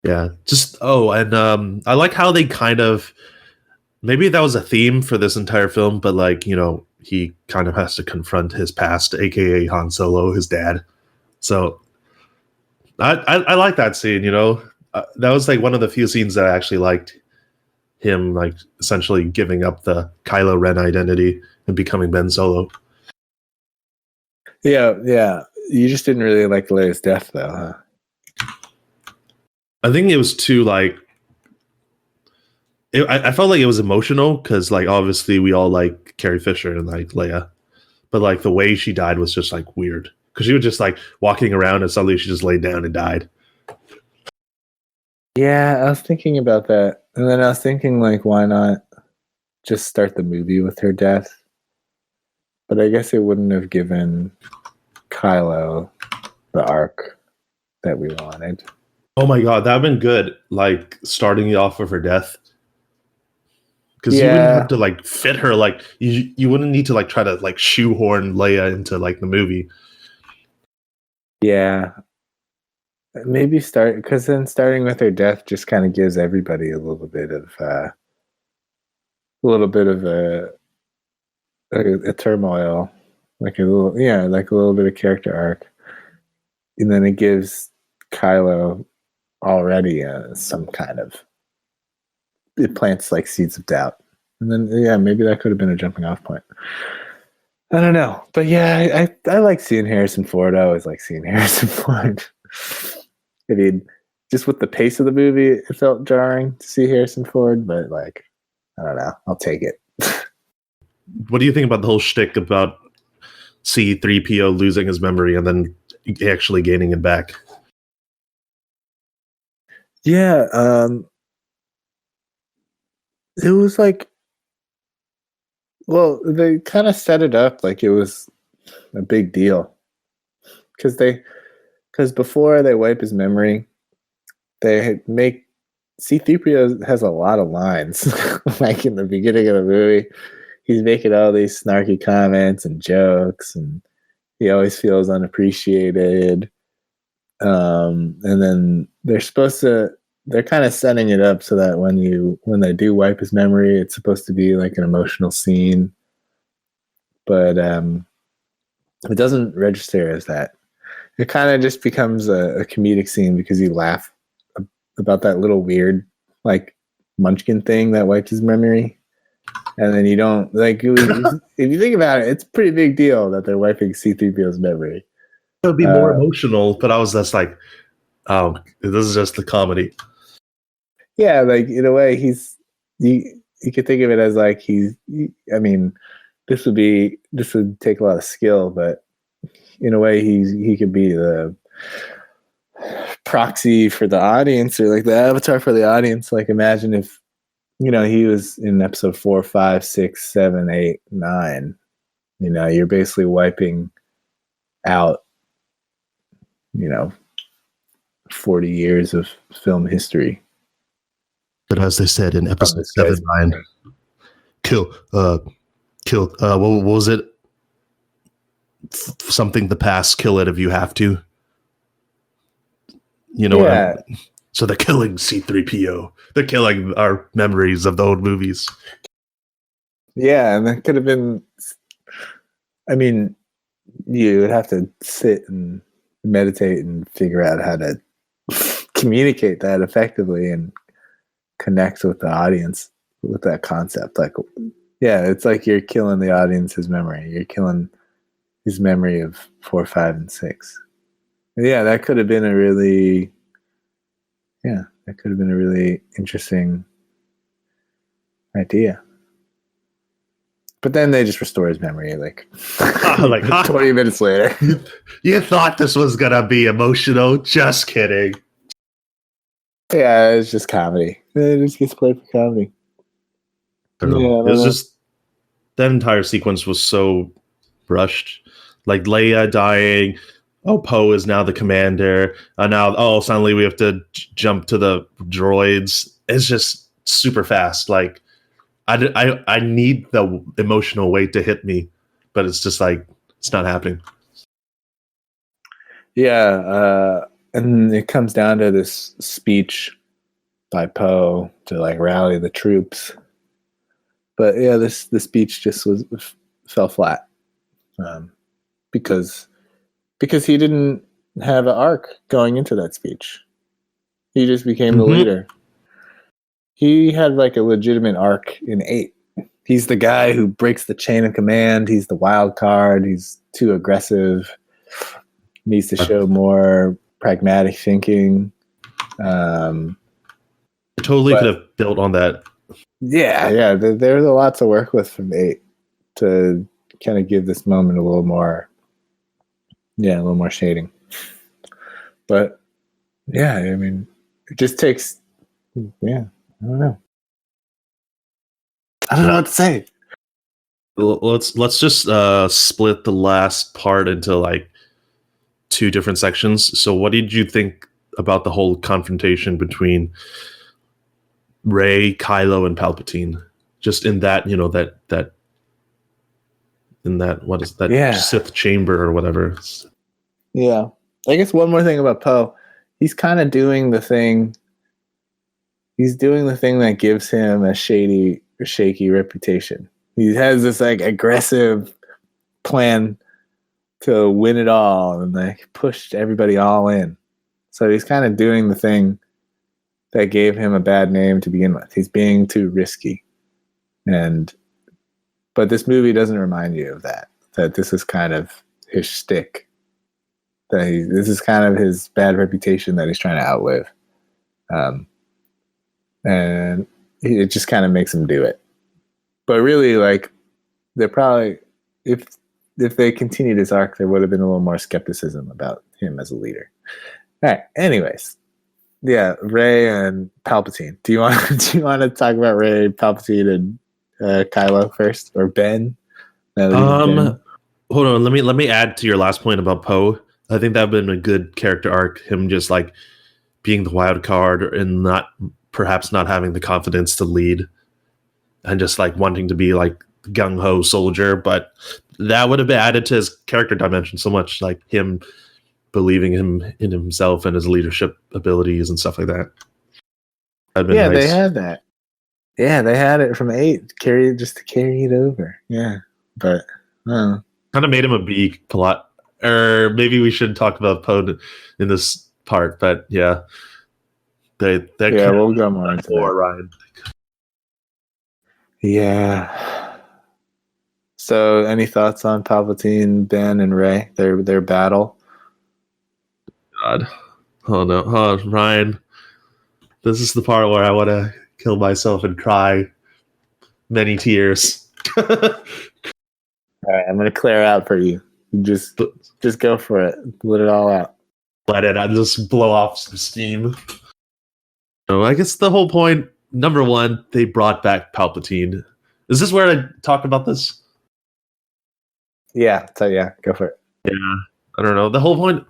Yeah. And I like how they kind of, maybe that was a theme for this entire film, but he kind of has to confront his past, aka Han Solo, his dad. So I like that scene. That was like one of the few scenes that I actually liked. Him like essentially giving up the Kylo Ren identity and becoming Ben Solo.
Yeah. You just didn't really like Leia's death, though, huh?
I think it was too like. I felt like it was emotional because, like, obviously we all like Carrie Fisher and like Leia, but like the way she died was just like weird because she was just like walking around and suddenly she just laid down and died.
Yeah, I was thinking about that, and then I was thinking like, why not just start the movie with her death? But I guess it wouldn't have given Kylo the arc that we wanted.
Oh my god, that would have been good. Like starting it off with her death. Because you wouldn't have to like fit her, like you wouldn't need to like try to like shoehorn Leia into like the movie.
Yeah, maybe because then starting with her death just kind of gives everybody a little bit of a turmoil, like a little bit of character arc, and then it gives Kylo already some kind of, it plants like seeds of doubt, and then maybe that could have been a jumping off point. I don't know, but yeah, I like seeing Harrison Ford. I always like seeing Harrison Ford. I mean, just with the pace of the movie, it felt jarring to see Harrison Ford, but like, I don't know, I'll take it.
What do you think about the whole shtick about C-3PO losing his memory and then actually gaining it back?
Yeah, it was like, well, they kind of set it up like it was a big deal because before they wipe his memory, they make C-3PO has a lot of lines. Like in the beginning of the movie, he's making all these snarky comments and jokes, and he always feels unappreciated. And then they're supposed to they're kind of setting it up so that when they do wipe his memory, it's supposed to be like an emotional scene, but it doesn't register as that. It kind of just becomes a comedic scene because you laugh about that little weird like munchkin thing that wiped his memory, and then you don't like if you think about it, it's a pretty big deal that they're wiping C-3PO's memory.
It would be more emotional, but I was just like, oh, this is just the comedy.
Yeah, like in a way, you could think of it as like I mean, this would take a lot of skill, but in a way, he could be the proxy for the audience or like the avatar for the audience. Like imagine if he was in episode 4, 5, 6, 7, 8, 9. You're basically wiping out 40 years of film history.
But as they said in episode 7, 9, kill. What was it? Something the past, kill it if you have to.
Yeah.
So they're killing C-3PO. They're killing our memories of the old movies.
Yeah, and that could have been. I mean, you would have to sit and meditate and figure out how to communicate that effectively and connect with the audience with that concept. Like, yeah, it's like you're killing the audience's memory. You're killing his memory of 4, 5, and 6. Yeah, that could have been a really interesting idea. But then they just restore his memory like 20 minutes later.
You thought this was going to be emotional? Just kidding.
Yeah, it's just comedy. It just gets played for comedy.
I don't know. It was just, that entire sequence was so rushed. Like Leia dying. Oh, Poe is now the commander. Now, suddenly we have to jump to the droids. It's just super fast. Like, I need the emotional weight to hit me, but it's just like, it's not happening.
Yeah, and it comes down to this speech by Poe to like rally the troops. But yeah, the speech just fell flat because he didn't have an arc going into that speech. He just became the leader. He had like a legitimate arc in 8. He's the guy who breaks the chain of command. He's the wild card. He's too aggressive. Needs to show more pragmatic thinking.
Totally could have built on that.
Yeah. There's a lot to work with from 8 to kind of give this moment a little more shading. But yeah, I mean, it just takes. Yeah, I don't know. I don't know what to say.
Let's just split the last part into like 2 different sections. So what did you think about the whole confrontation between Rey, Kylo, and Palpatine? Just in that, that in that, what is that, Sith chamber or whatever.
Yeah. I guess one more thing about Poe. He's kind of doing the thing. He's doing the thing that gives him a shaky reputation. He has this like aggressive plan to win it all and like push everybody all in. So he's kind of doing the thing that gave him a bad name to begin with. He's being too risky. But this movie doesn't remind you of that this is kind of his shtick. This is kind of his bad reputation that he's trying to outlive. And it just kind of makes him do it. But really, like, they're probably, if they continued his arc, there would have been a little more skepticism about him as a leader. All right. Anyways, yeah, Rey and Palpatine. Do you want to talk about Rey, Palpatine, and Kylo first, or Ben?
Hold on. Let me add to your last point about Poe. I think that would have been a good character arc. Him just like being the wild card and perhaps not having the confidence to lead, and just like wanting to be like gung ho soldier. But that would have been added to his character dimension so much, like him believing in himself and his leadership abilities and stuff like that. That'd been
Yeah, they
nice.
had that. Yeah, they had it from 8 to carry it over. Yeah, but
Kind of made him a B plot. Or maybe we should talk about Poe in this part, but yeah. That
yeah,
kind
we'll go more into
of
that.
Ryan.
Yeah. So, any thoughts on Palpatine, Ben, and Rey? Their battle.
God. Oh no. Oh, Ryan. This is the part where I want to kill myself and cry many tears.
All right, I'm gonna clear out for you. Just go for it. Let it all out.
Let it. I just blow off some steam. So I guess the whole point. Number one, they brought back Palpatine. Is this where I talk about this?
Yeah. So yeah, go for it.
Yeah. I don't know. The whole point.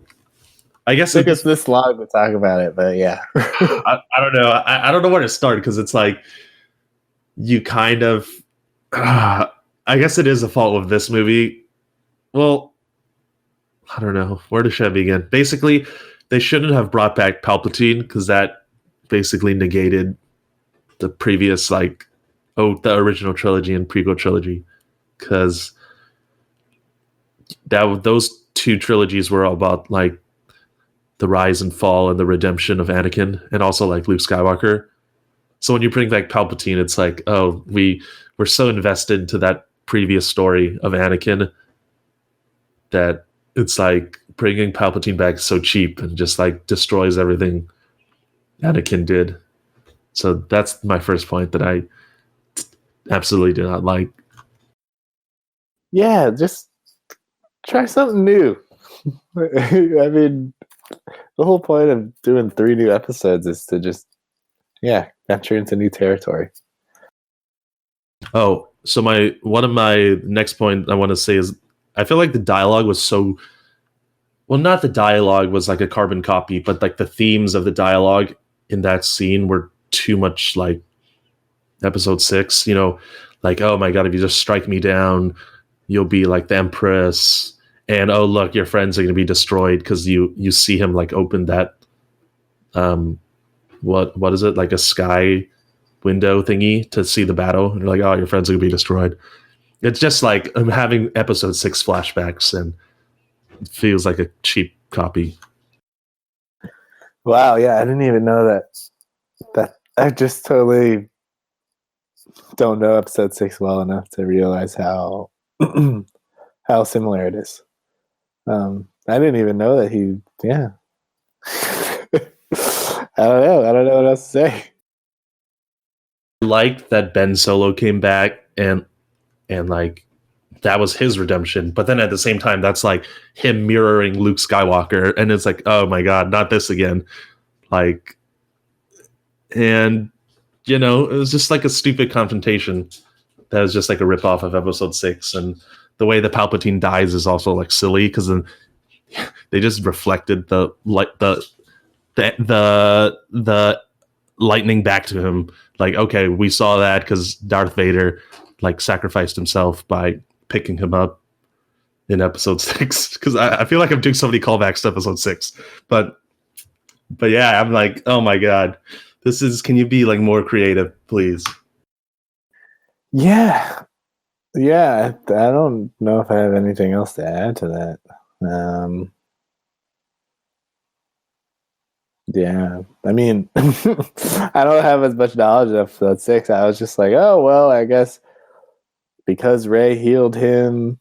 I guess
it took us this long to talk about it, but yeah.
I don't know. I don't know where to start because it's like you kind of. I guess it is a fault of this movie. Well, I don't know. Where should I begin? Basically, they shouldn't have brought back Palpatine because that basically negated the previous, the original trilogy and prequel trilogy. Because those two trilogies were all about, like, the rise and fall and the redemption of Anakin and also, like, Luke Skywalker. So when you bring back Palpatine, it's like, oh, we're so invested into that previous story of Anakin that it's like bringing Palpatine back so cheap and just like destroys everything Anakin did. So that's my first point that I absolutely do not like.
Yeah, just try something new. I mean, the whole point of doing 3 new episodes is to just, venture into new territory.
Oh, so one of my next point I want to say is I feel like the dialogue was so well, not the dialogue was like a carbon copy, but like the themes of the dialogue in that scene were too much like episode 6, like, oh my god, if you just strike me down, you'll be like the Empress, and oh look, your friends are going to be destroyed because you see him like open that what is it, like a sky window thingy to see the battle, and you're like, oh, your friends are going to be destroyed. It's just like I'm having episode 6 flashbacks, and it feels like a cheap copy.
Wow, yeah, I didn't even know that I just totally don't know episode 6 well enough to realize how how similar it is. I didn't even know that he I don't know what else to say.
I like that Ben Solo came back and like that was his redemption, but then at the same time that's like him mirroring Luke Skywalker, and it's like, oh my god, not this again. Like, and it was just like a stupid confrontation that was just like a ripoff of episode 6, and the way the Palpatine dies is also like silly because then they just reflected the lightning back to him. Like, okay, we saw that because Darth Vader like sacrificed himself by picking him up in episode 6. Because I feel like I'm doing so many callbacks to episode 6, but yeah, I'm like, oh my god, can you be like more creative, please?
Yeah, I don't know if I have anything else to add to that. Yeah, I mean, I don't have as much knowledge of episode 6. I was just like, oh well, I guess because Rey healed him,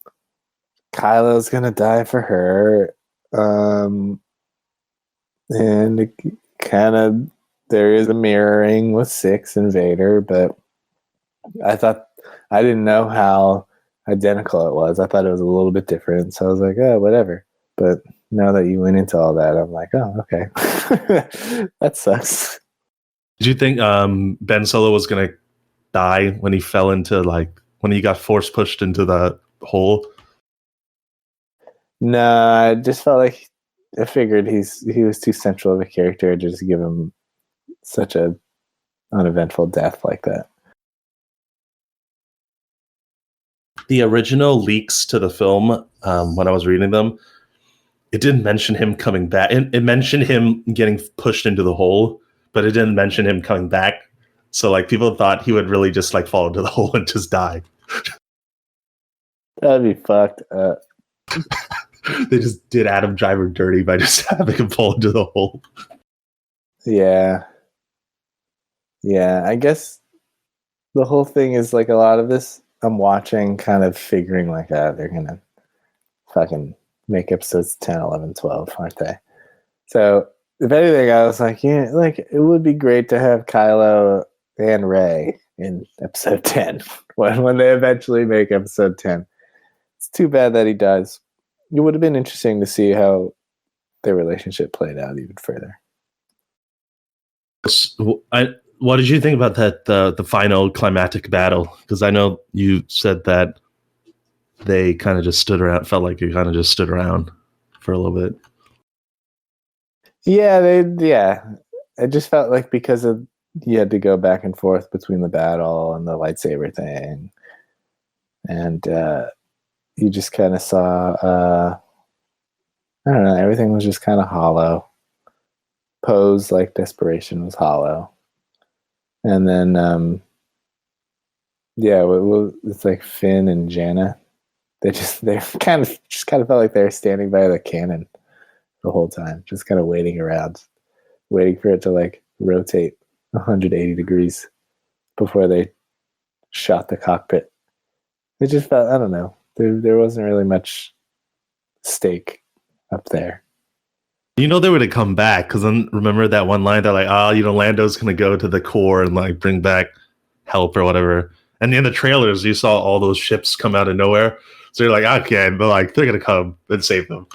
Kylo's gonna die for her, and kind of there is a mirroring with 6 and Vader, but I didn't know how identical it was. I thought it was a little bit different, so I was like, oh, whatever. But now that you went into all that, I'm like, oh, okay. That sucks.
Did you think Ben Solo was gonna die when he fell into when he got force pushed into the hole?
No, I just felt like I figured he was too central of a character to just give him such a uneventful death like that.
The original leaks to the film, when I was reading them, it didn't mention him coming back. It mentioned him getting pushed into the hole, but it didn't mention him coming back. So like people thought he would really just like fall into the hole and just die.
That'd be fucked up.
They just did Adam Driver dirty by just having him fall into the hole.
Yeah. Yeah, I guess the whole thing is like a lot of this I'm watching kind of figuring like, they're going to fucking make episodes 10, 11, 12, aren't they? So if anything, I was like, yeah, like it would be great to have Kylo and Rey in episode 10 when they eventually make episode 10. It's too bad that he dies. It would have been interesting to see how their relationship played out even further.
What did you think about that the final climactic battle? Because I know you said that they kind of just stood around, felt like you kind of just stood around for a little bit.
Yeah, I just felt like because of you had to go back and forth between the battle and the lightsaber thing, and you just kind of saw I don't know, everything was just kind of hollow. Poe's like desperation was hollow, and then it's like Finn and Janna. They kind of felt like they were standing by the cannon the whole time, just kind of waiting around, waiting for it to like rotate 180 degrees before they shot the cockpit. It just felt, I don't know, there wasn't really much stake up there.
You know they would have come back, because then remember that one line, they're like, Lando's gonna go to the core and like bring back help or whatever. And in the trailers, you saw all those ships come out of nowhere. So you're like, okay, but like they're gonna come and save them.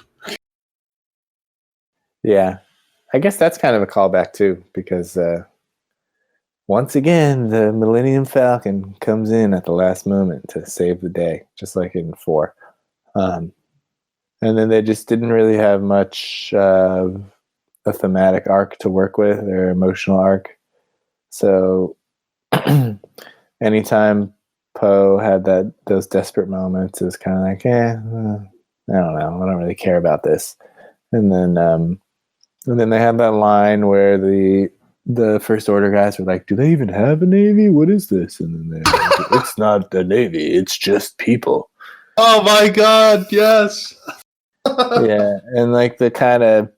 Yeah, I guess that's kind of a callback too, because once again, the Millennium Falcon comes in at the last moment to save the day, just like in 4. And then they just didn't really have much a thematic arc to work with, or emotional arc. So anytime Poe had those desperate moments, it was kind of like, I don't know, I don't really care about this. And then they had that line where the First Order guys were like, do they even have a Navy? What is this? And then they're like, it's not a Navy, it's just people.
Oh my God, yes.
Yeah, and like the kind of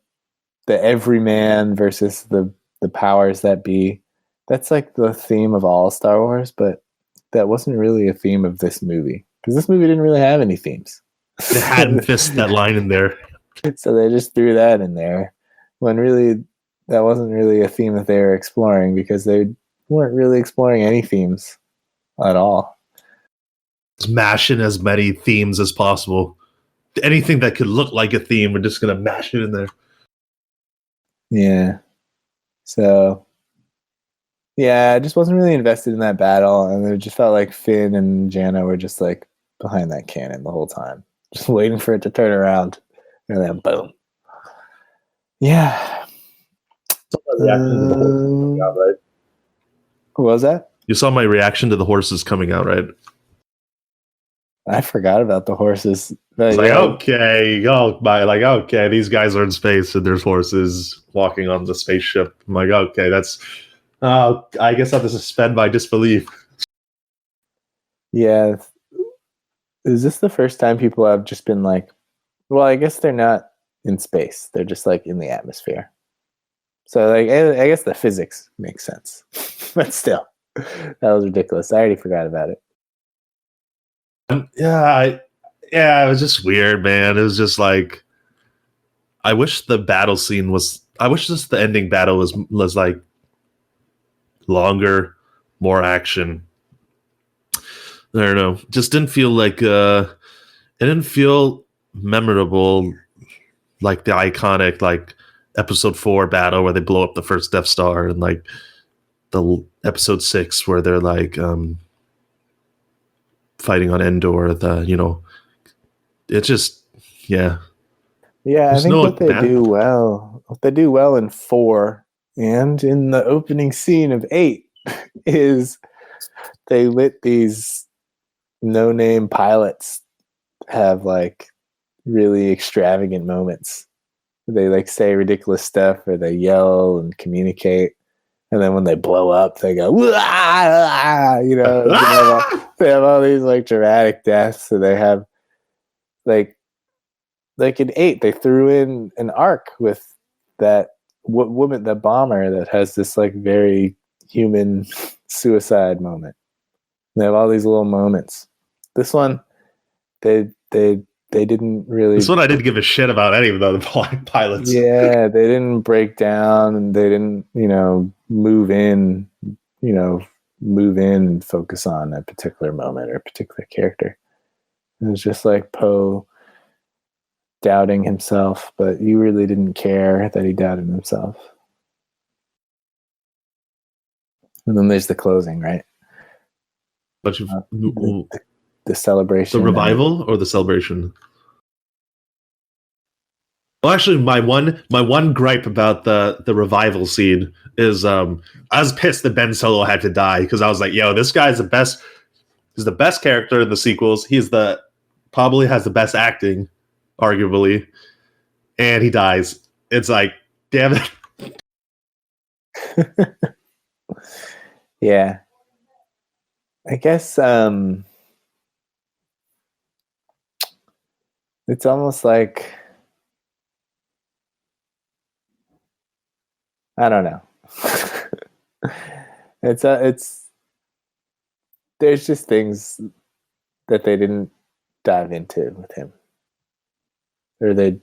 the everyman versus the powers that be. That's like the theme of all Star Wars, but that wasn't really a theme of this movie, because this movie didn't really have any themes.
They hadn't fist that line in there.
So they just threw that in there, when really that wasn't really a theme that they were exploring, because they weren't really exploring any themes at all.
Mash in as many themes as possible. Anything that could look like a theme, we're just gonna mash it in there.
Yeah. So yeah, I just wasn't really invested in that battle, and it just felt like Finn and Janna were just like behind that cannon the whole time, just waiting for it to turn around, and then boom. Yeah. Right? What was that?
You saw my reaction to the horses coming out, right?
I forgot about the horses.
It's like, okay, these guys are in space and there's horses walking on the spaceship. I'm like, okay, that's I guess I have to suspend my disbelief.
Yeah. Is this the first time people have just been like, well, I guess they're not in space, they're just like in the atmosphere. So like I guess the physics makes sense. But still, that was ridiculous. I already forgot about it.
It was just weird, man. It was just like, I wish the battle scene was, I wish just the ending battle was like longer, more action. I don't know. Just didn't feel like it didn't feel memorable, like the iconic like episode 4 battle where they blow up the first Death Star, and like the episode 6 where they're like fighting on Endor. It's just yeah.
I think what they do well in 4 and in the opening scene of 8 is they let these no-name pilots have like really extravagant moments. They like say ridiculous stuff, or they yell and communicate. And then when they blow up, they go, "Wah!" You know, they have all these like dramatic deaths, and they have like in 8, they threw in an arc with that woman, the bomber, that has this like very human suicide moment. They have all these little moments. This one, they didn't really.
This one I didn't give a shit about any of the other pilots.
Yeah, they didn't break down, and they didn't, move in, and focus on a particular moment or a particular character. It was just like Poe doubting himself, but you really didn't care that he doubted himself. And then there's the closing, right?
Bunch of
The celebration.
The revival or the celebration? Well, actually, my one gripe about the revival scene is I was pissed that Ben Solo had to die, because I was like, yo, this guy's the best. He's the best character in the sequels. Probably has the best acting, arguably, and he dies. It's like, damn it.
Yeah. I guess it's almost like, I don't know. It's there's just things that they didn't dive into with him, or they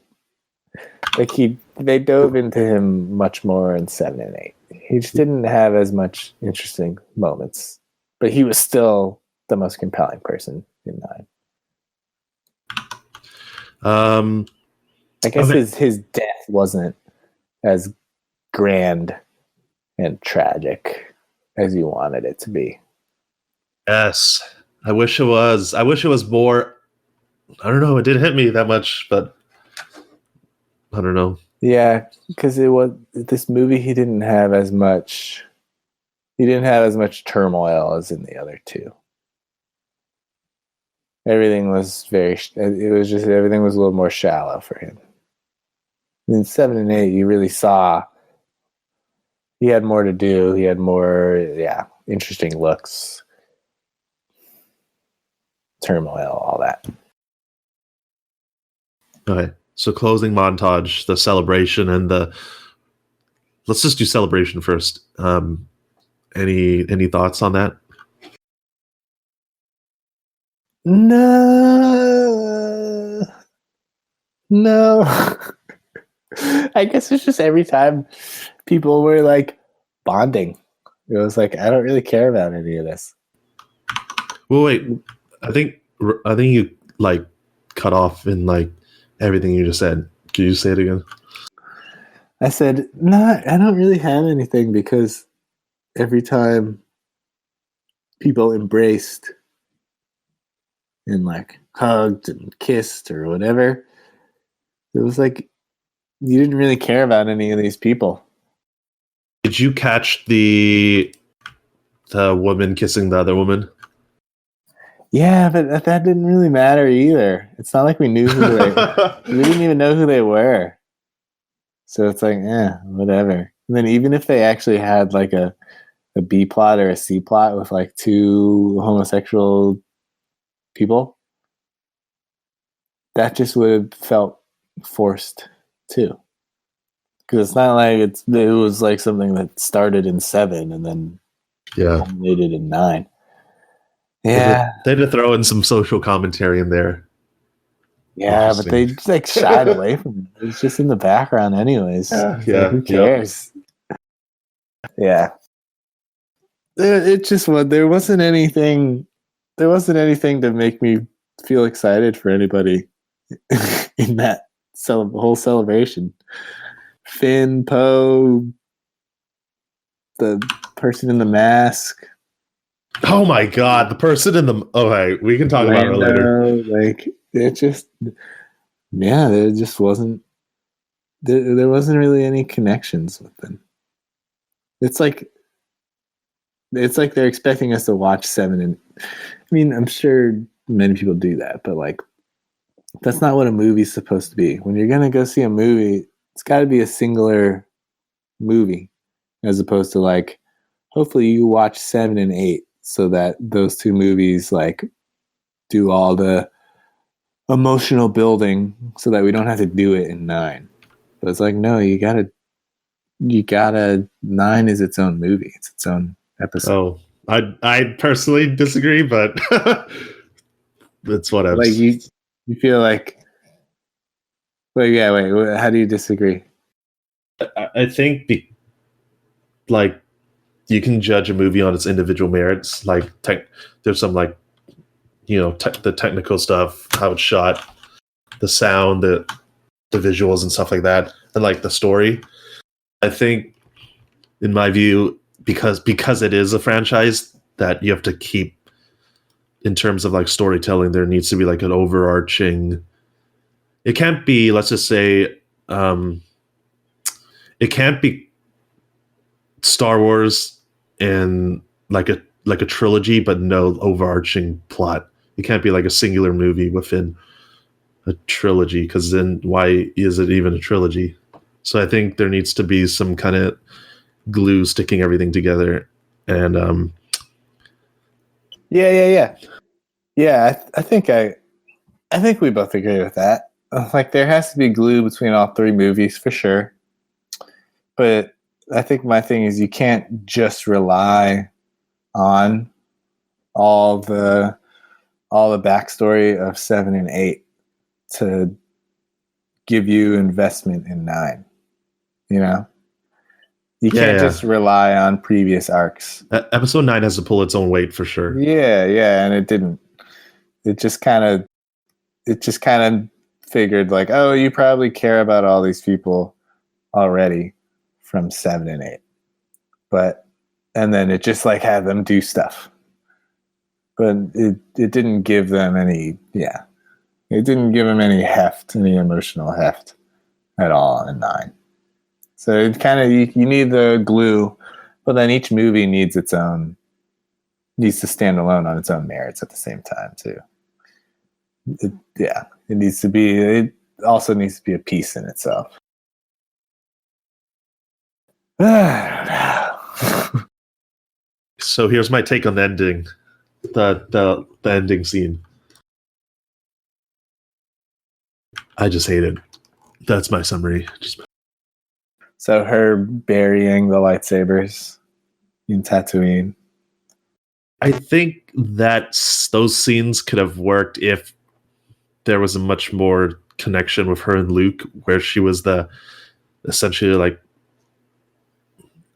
dove into him much more in 7 and 8. He just didn't have as much interesting moments, but he was still the most compelling person in 9. I guess his death wasn't as grand and tragic as you wanted it to be.
Yes, I wish it was. I wish it was more. I don't know. It didn't hit me that much, but I don't know.
Yeah, because this movie. He didn't have as much. He didn't have as much turmoil as in the other 2. Everything was everything was a little more shallow for him. In 7 and 8, you really saw he had more to do. He had more, interesting looks, turmoil, all that.
Okay, so closing montage, the celebration, and let's just do celebration first. Any thoughts on that?
No. I guess it's just every time people were like bonding, it was like, I don't really care about any of this.
Well, wait. I think you like cut off in like everything you just said. Can you say it again?
I said, no, I don't really have anything, because every time people embraced and like hugged and kissed or whatever, it was like you didn't really care about any of these people.
Did you catch the woman kissing the other woman?
Yeah, but that didn't really matter either. It's not like we knew who we didn't even know who they were. So it's like, whatever. And then even if they actually had like a B plot or a C plot with like 2 homosexual people, that just would have felt forced too. Because it's not like it was like something that started in 7 and then culminated in 9. Yeah,
they had to throw in some social commentary in there.
Yeah, but they just like shied away from it. It was just in the background, anyways.
Yeah,
like, who cares? Yeah, it just was. There wasn't anything. There wasn't anything to make me feel excited for anybody in that whole celebration. Finn, Poe, the person in the mask.
Oh my god, the person in the. Okay, we can talk about it later.
Like, it just, there just wasn't. There wasn't really any connections with them. It's like they're expecting us to watch 7, and I mean, I'm sure many people do that, but like, that's not what a movie's supposed to be. When you're gonna go see a movie, it's got to be a singular movie. as opposed to like, hopefully you watch 7 and 8 so that those two movies like do all the emotional building so that we don't have to do it in 9. But it's like, no, you gotta 9 is its own movie. It's its own episode.
Oh, I personally disagree, but that's what I'm
Like you feel like, wait, yeah, wait, how do you disagree?
I think like you can judge a movie on its individual merits. Like there's some like the technical stuff, how it's shot, the sound, the visuals and stuff like that, and like the story. I think, in my view, because it is a franchise that you have to keep in terms of like storytelling, there needs to be like an overarching. It can't be, let's just say, it can't be Star Wars and like a trilogy, but no overarching plot. It can't be like a singular movie within a trilogy, because then why is it even a trilogy? So I think there needs to be some kind of glue sticking everything together. And
Yeah. I think we both agree with that. Like there has to be glue between all 3 movies for sure. But I think my thing is you can't just rely on all the backstory of 7 and 8 to give you investment in 9. You can't just rely on previous arcs.
Episode 9 has to pull its own weight for sure.
Yeah, and it didn't. It just kind of figured like, oh, you probably care about all these people already from 7 and 8. And then it just like had them do stuff. But it didn't give them any, it didn't give them any heft, any emotional heft at all in 9. So it kind of, you need the glue, but then each movie needs to stand alone on its own merits at the same time too. It also needs to be a piece in itself.
So here's my take on the ending, the ending scene. I just hate it. That's my summary.
So her burying the lightsabers in Tatooine.
I think that those scenes could have worked if there was a much more connection with her and Luke, where she was essentially like,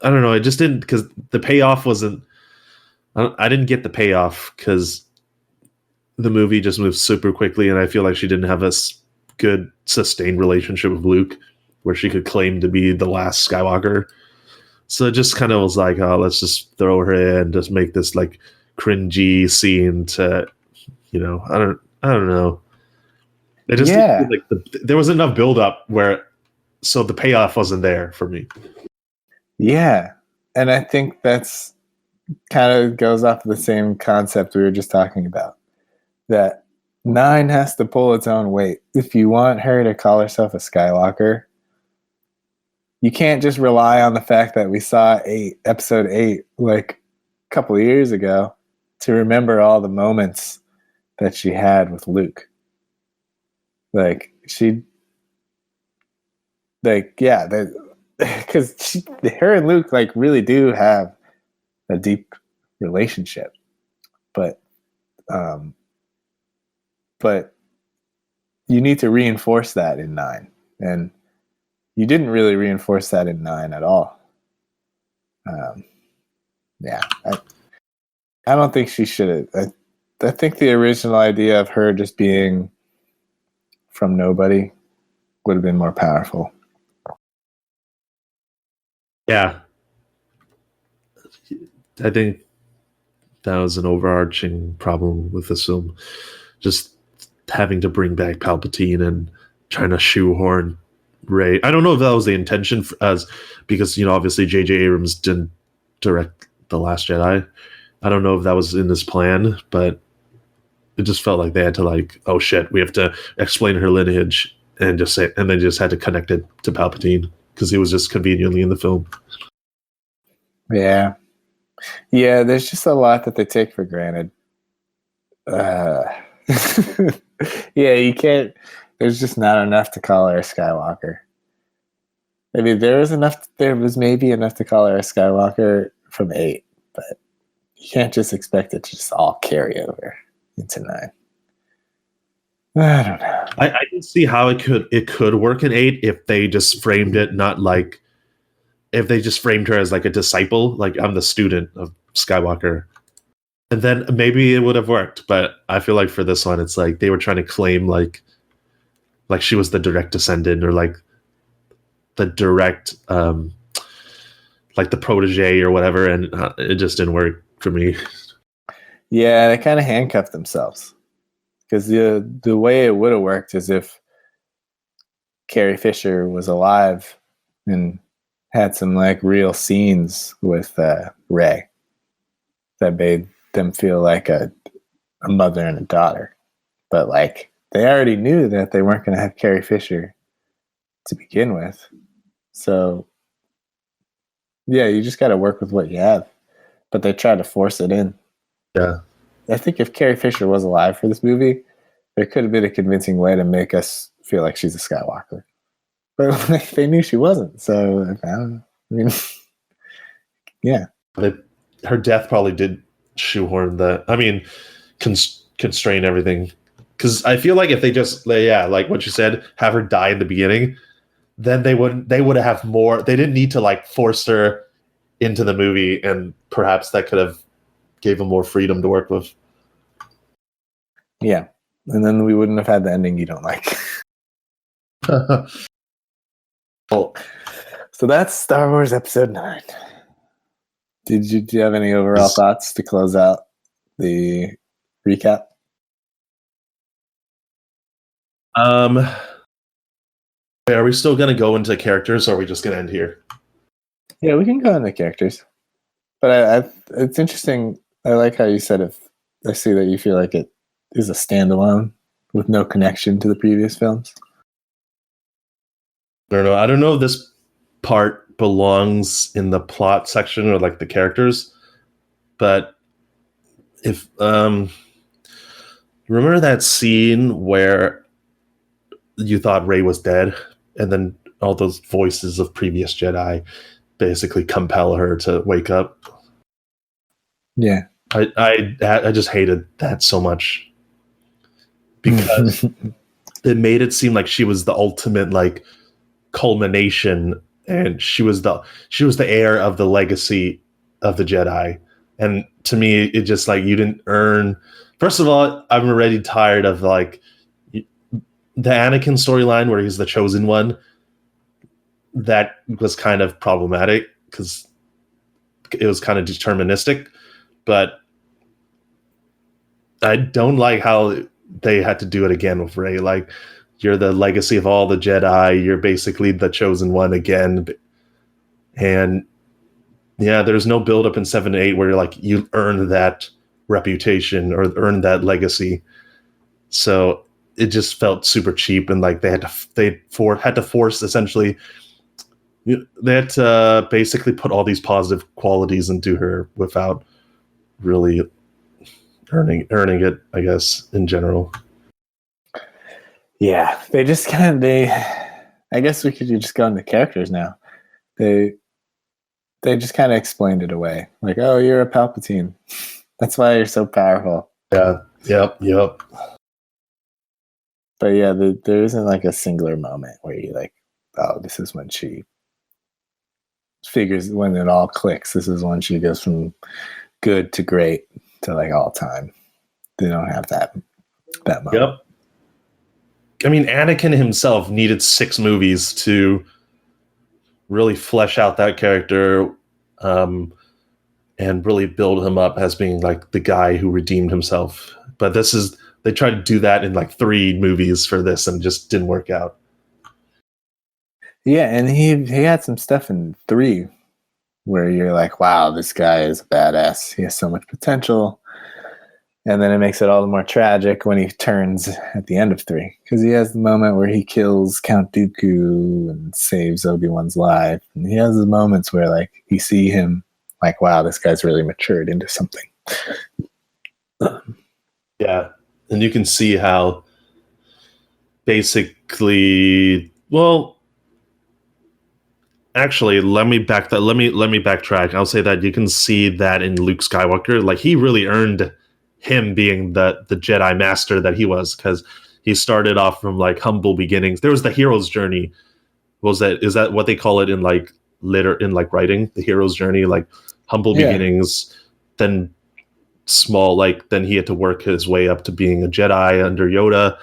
I don't know. It just didn't, because the payoff wasn't. I didn't get the payoff because the movie just moved super quickly, and I feel like she didn't have a good sustained relationship with Luke, where she could claim to be the last Skywalker. So it just kind of was like, oh, let's just throw her in, just make this like cringy scene to, I don't know. It just like there was enough build up so the payoff wasn't there for me.
Yeah, and I think that's kind of goes off of the same concept we were just talking about. That 9 has to pull its own weight. If you want her to call herself a Skywalker, you can't just rely on the fact that we saw episode 8 like a couple of years ago to remember all the moments that she had with Luke. Like because her and Luke like really do have a deep relationship, but you need to reinforce that in 9, and you didn't really reinforce that in 9 at all. I don't think she should have. I think the original idea of her just being from nobody would have been more powerful.
Yeah. I think that was an overarching problem with this film. Just having to bring back Palpatine and trying to shoehorn Rey. I don't know if that was the intention because obviously J.J. Abrams didn't direct The Last Jedi. I don't know if that was in his plan, but it just felt like they had to like, oh shit, we have to explain her lineage and just say, and then just had to connect it to Palpatine because he was just conveniently in the film.
Yeah. Yeah, there's just a lot that they take for granted. Uh, yeah, you can't. There's just not enough to call her a Skywalker. I mean, there was enough. There was maybe enough to call her a Skywalker from 8, but you can't just expect it to just all carry over into 9. I don't know.
I can see how it could work in 8 if they just framed it not like if they just framed her as like a disciple, like I'm the student of Skywalker. And then maybe it would have worked, but I feel like for this one, it's like they were trying to claim like she was the direct descendant or like the direct like the protege or whatever, and it just didn't work for me.
Yeah, they kind of handcuffed themselves because the way it would have worked is if Carrie Fisher was alive and had some like real scenes with Rey that made them feel like a mother and a daughter. But like they already knew that they weren't going to have Carrie Fisher to begin with. So yeah, you just got to work with what you have. But they tried to force it in.
Yeah.
I think if Carrie Fisher was alive for this movie, there could have been a convincing way to make us feel like she's a Skywalker. But they knew she wasn't. So I don't know. I mean, yeah.
Her death probably did shoehorn the. I mean, constrain everything. Because I feel like if they just, like what you said, have her die in the beginning, then they would have more. They didn't need to like force her into the movie, and perhaps that could have gave them more freedom to work with.
Yeah, and then we wouldn't have had the ending you don't like. Well, so that's Star Wars Episode 9. Do you have any overall thoughts to close out the recap?
Are we still going to go into characters, or are we just going to end here?
Yeah, we can go into characters. But it's interesting. I like how you said if I see that you feel like it is a standalone with no connection to the previous films.
I don't know if this part belongs in the plot section or like the characters, but if remember that scene where you thought Rey was dead, and then all those voices of previous Jedi basically compel her to wake up.
Yeah,
I just hated that so much because it made it seem like she was the ultimate like culmination, and she was the heir of the legacy of the Jedi. And to me, it just like you didn't earn. First of all, I'm already tired of like the Anakin storyline where he's the chosen one. That was kind of problematic because it was kind of deterministic, but I don't like how they had to do it again with Rey. Like, you're the legacy of all the Jedi. You're basically the chosen one again. And yeah, there's no build up in 7 and 8 where you're like, you earned that reputation or earned that legacy. So it just felt super cheap, and like they had to force essentially. They had to basically put all these positive qualities into her without really earning it, I guess, in general.
Yeah, they just kind of I guess we could just go into characters now. They just kind of explained it away, like, oh, you're a Palpatine. That's why you're so powerful.
Yeah. Yep.
But yeah, there isn't like a singular moment where you're like, oh, this is when she figures, when it all clicks. This is when she goes from good to great to like all time. They don't have that moment.
Yep. I mean, Anakin himself needed 6 movies to really flesh out that character, and really build him up as being like the guy who redeemed himself. But they tried to do that in like 3 movies for this, and it just didn't work out.
Yeah, and he had some stuff in 3 where you're like, wow, this guy is a badass. He has so much potential. And then it makes it all the more tragic when he turns at the end of 3. Because he has the moment where he kills Count Dooku and saves Obi-Wan's life. And he has the moments where like you see him like, wow, this guy's really matured into something.
Yeah, and you can see how basically, well, actually, let me backtrack. I'll say that you can see that in Luke Skywalker, like he really earned him being the Jedi Master that he was, because he started off from like humble beginnings. There was the hero's journey. Is that what they call it in like writing? The hero's journey, like humble beginnings, then small, like then he had to work his way up to being a Jedi under Yoda,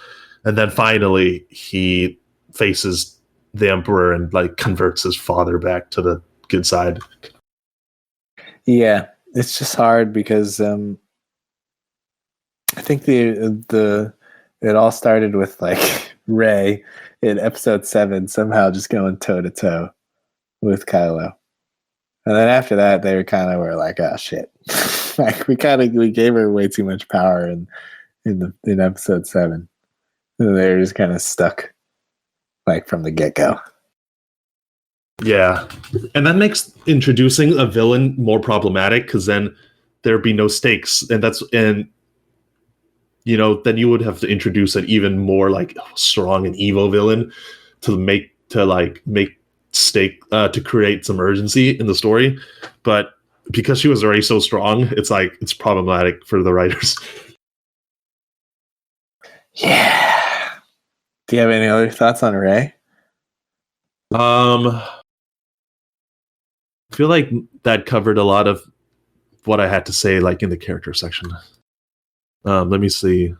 and then finally he faces the Emperor and like converts his father back to the good side.
Yeah, it's just hard because I think the it all started with like Rey in episode 7 somehow just going toe to toe with Kylo, and then after that they were like, oh shit, like we gave her way too much power in episode 7, and they were just kind of stuck like from the get go.
Yeah, and that makes introducing a villain more problematic because then there'd be no stakes, and then you would have to introduce an even more like strong and evil villain to create some urgency in the story. But because she was already so strong, it's problematic for the writers.
Yeah. Do you have any other thoughts on Rey?
I feel like that covered a lot of what I had to say, like in the character section. Let me see.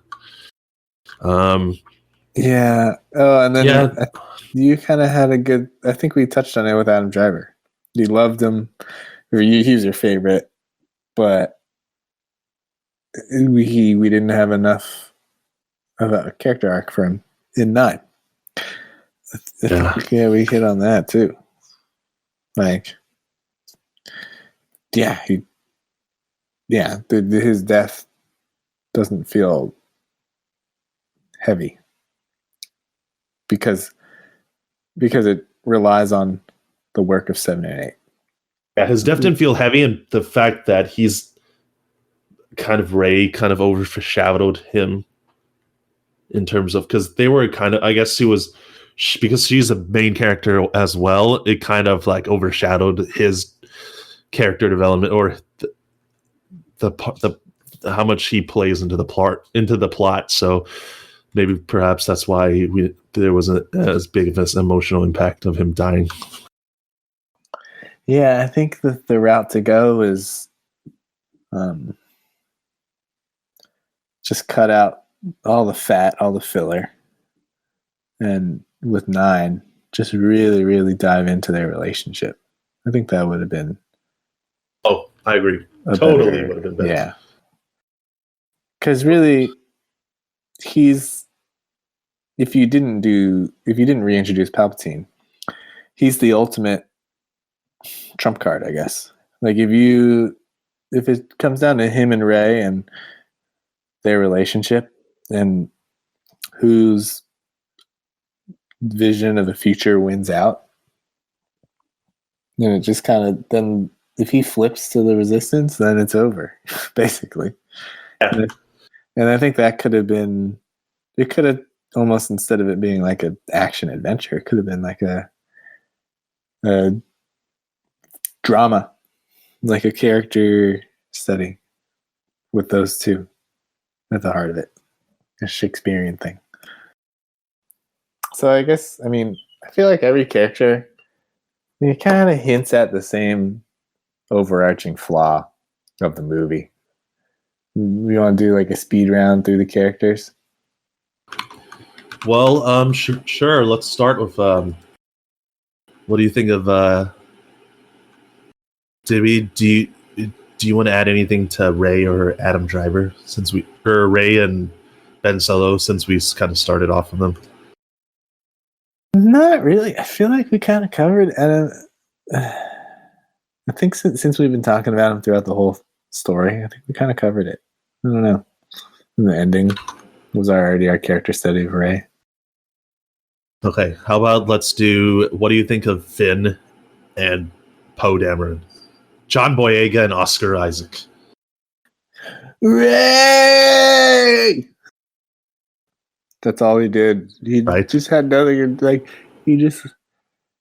Yeah. Oh, and then you kind of had a good. I think we touched on it with Adam Driver. You loved him, or he was your favorite, but we didn't have enough of a character arc for him in 9. Yeah, we hit on that too. Like, yeah, his death doesn't feel heavy because it relies on the work of 7 and 8.
Yeah, his death didn't feel heavy, and the fact that he's Rey kind of overshadowed him in terms of, because they were I guess because she's a main character as well, it kind of like overshadowed his character development, or the how much he plays into the plot. So maybe perhaps that's why there wasn't as big of an emotional impact of him dying.
Yeah, I think that the route to go is just cut out all the fat, all the filler, and with 9, just really, really dive into their relationship. I think that would have been.
Oh, I agree. Totally would have been better.
Yeah, because really, if you didn't reintroduce Palpatine, he's the ultimate trump card, I guess. Like if it comes down to him and Rey and their relationship and whose vision of the future wins out, then it just then if he flips to the Resistance, then it's over, basically.
Yeah.
And I think that could have been, it could have almost, instead of it being like an action adventure, it could have been like a drama, like a character study with those two at the heart of it, a Shakespearean thing. So I guess, I feel like every character, it kind of hints at the same overarching flaw of the movie. We want to do like a speed round through the characters?
Well, sure. Let's start with what do you think of do you want to add anything to Rey or Adam Driver, or Rey and Ben Solo, since we kind of started off with them?
Not really. I feel like we kind of covered Adam. I think since we've been talking about him throughout the whole story, I think we kind of covered it. I don't know. And the ending was already our character study of Rey.
Okay, how about let's do, what do you think of Finn and Poe Dameron? John Boyega and Oscar Isaac.
Ray! That's all he did. He just had nothing. Like, he just,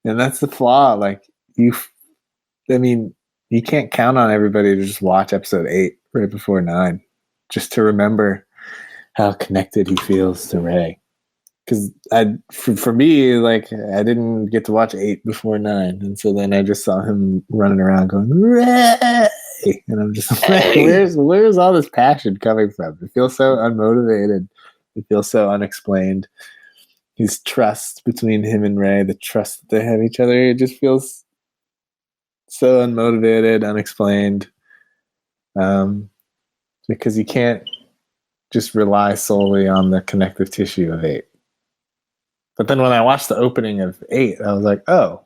and that's the flaw. Like, you can't count on everybody to just watch episode 8 right before 9 just to remember how connected he feels to Ray. Because for me, like, I didn't get to watch 8 before 9, and so then I just saw him running around going Ray, and I'm just like, where's all this passion coming from? It feels so unmotivated. It feels so unexplained. His trust between him and Ray, the trust that they have each other, it just feels so unmotivated, unexplained. Because you can't just rely solely on the connective tissue of 8. But then when I watched the opening of 8, I was like, oh,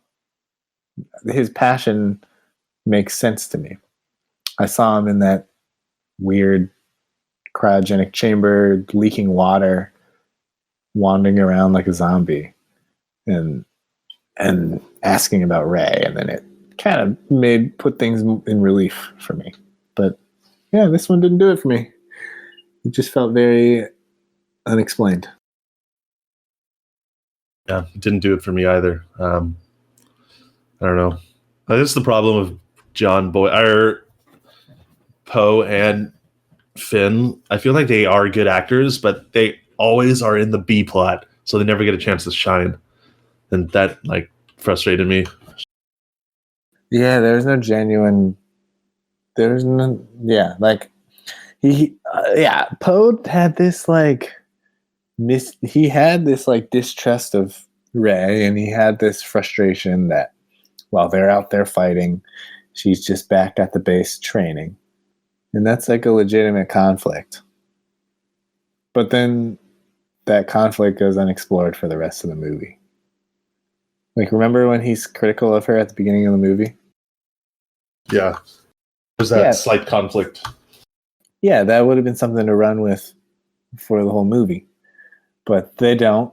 his passion makes sense to me. I saw him in that weird cryogenic chamber, leaking water, wandering around like a zombie, and asking about Ray, and then it kind of put things in relief for me. But yeah, this one didn't do it for me. It just felt very unexplained.
Yeah, it didn't do it for me either. I don't know. This is the problem of Poe and Finn. I feel like they are good actors, but they always are in the B plot, so they never get a chance to shine, and that like frustrated me.
Yeah, there's no genuine. There's no. Yeah, like Poe had this like he had this like distrust of Ray, and he had this frustration that while they're out there fighting, she's just back at the base training. And that's like a legitimate conflict. But then that conflict goes unexplored for the rest of the movie. Like, remember when he's critical of her at the beginning of the movie?
Yeah. There's that slight conflict.
Yeah, that would have been something to run with for the whole movie. But they don't.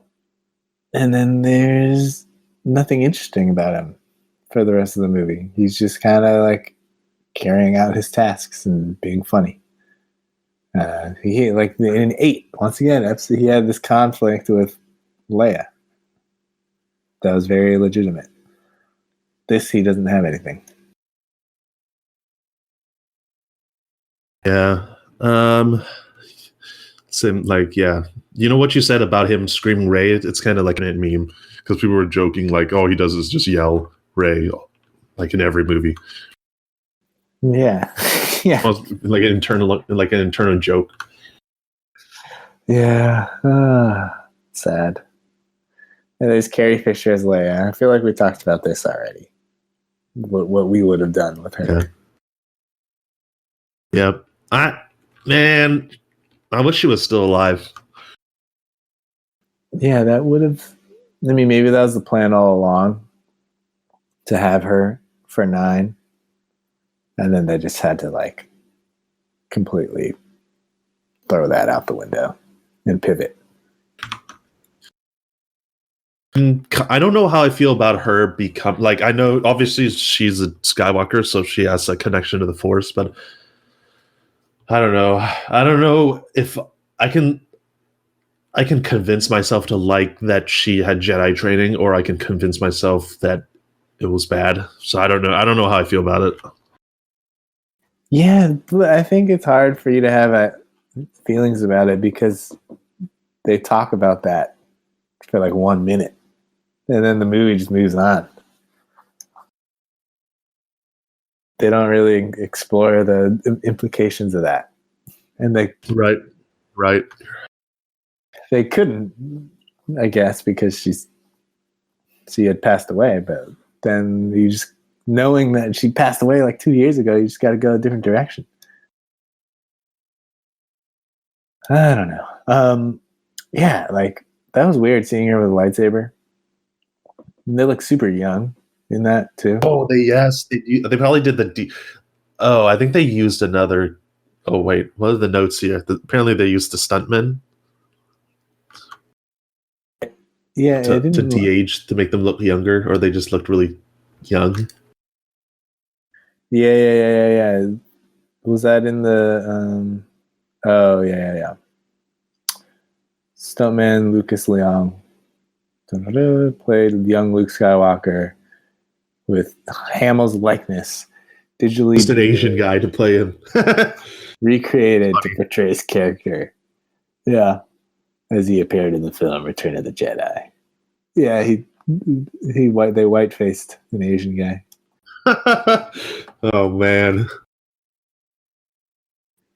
And then there's nothing interesting about him for the rest of the movie. He's just kind of like carrying out his tasks and being funny. He like in 8, once again, he had this conflict with Leia that was very legitimate. This, he doesn't have anything.
Yeah. Same, like, yeah. You know what you said about him screaming Ray? It's kind of like a meme because people were joking like, all he does is just yell Ray, like in every movie.
Yeah. Yeah.
Like an internal joke.
Yeah. Sad. And there's Carrie Fisher as Leia. I feel like we talked about this already. What we would have done with her.
Yeah. I wish she was still alive.
Yeah, that would have. I mean, maybe that was the plan all along, to have her for 9, and then they just had to like completely throw that out the window and pivot.
I don't know how I feel about her like, I know obviously she's a Skywalker, so she has a connection to the Force, but I don't know if I can convince myself to like that she had Jedi training, or I can convince myself that it was bad. So I don't know how I feel about it.
Yeah, I think it's hard for you to have feelings about it because they talk about that for like 1 minute, and then the movie just moves on. They don't really explore the implications of that, and
right.
They couldn't, I guess, because she had passed away. But then you just knowing that she passed away like 2 years ago, you just got to go a different direction. I don't know. Yeah, like that was weird seeing her with a lightsaber. And they look super young in that too.
Oh, they probably did Oh, I think they used another. Oh wait, what are the notes here? Apparently, they used the stuntmen.
Yeah,
to de-age to make them look younger, or they just looked really young.
Yeah. Was that in the? Oh yeah. Stuntman Lucas Leong played young Luke Skywalker with Hamill's likeness digitally
Just an Asian guy to play him.
recreated to portray his character. Yeah, as he appeared in the film Return of the Jedi. Yeah, they white faced an Asian guy.
Oh man.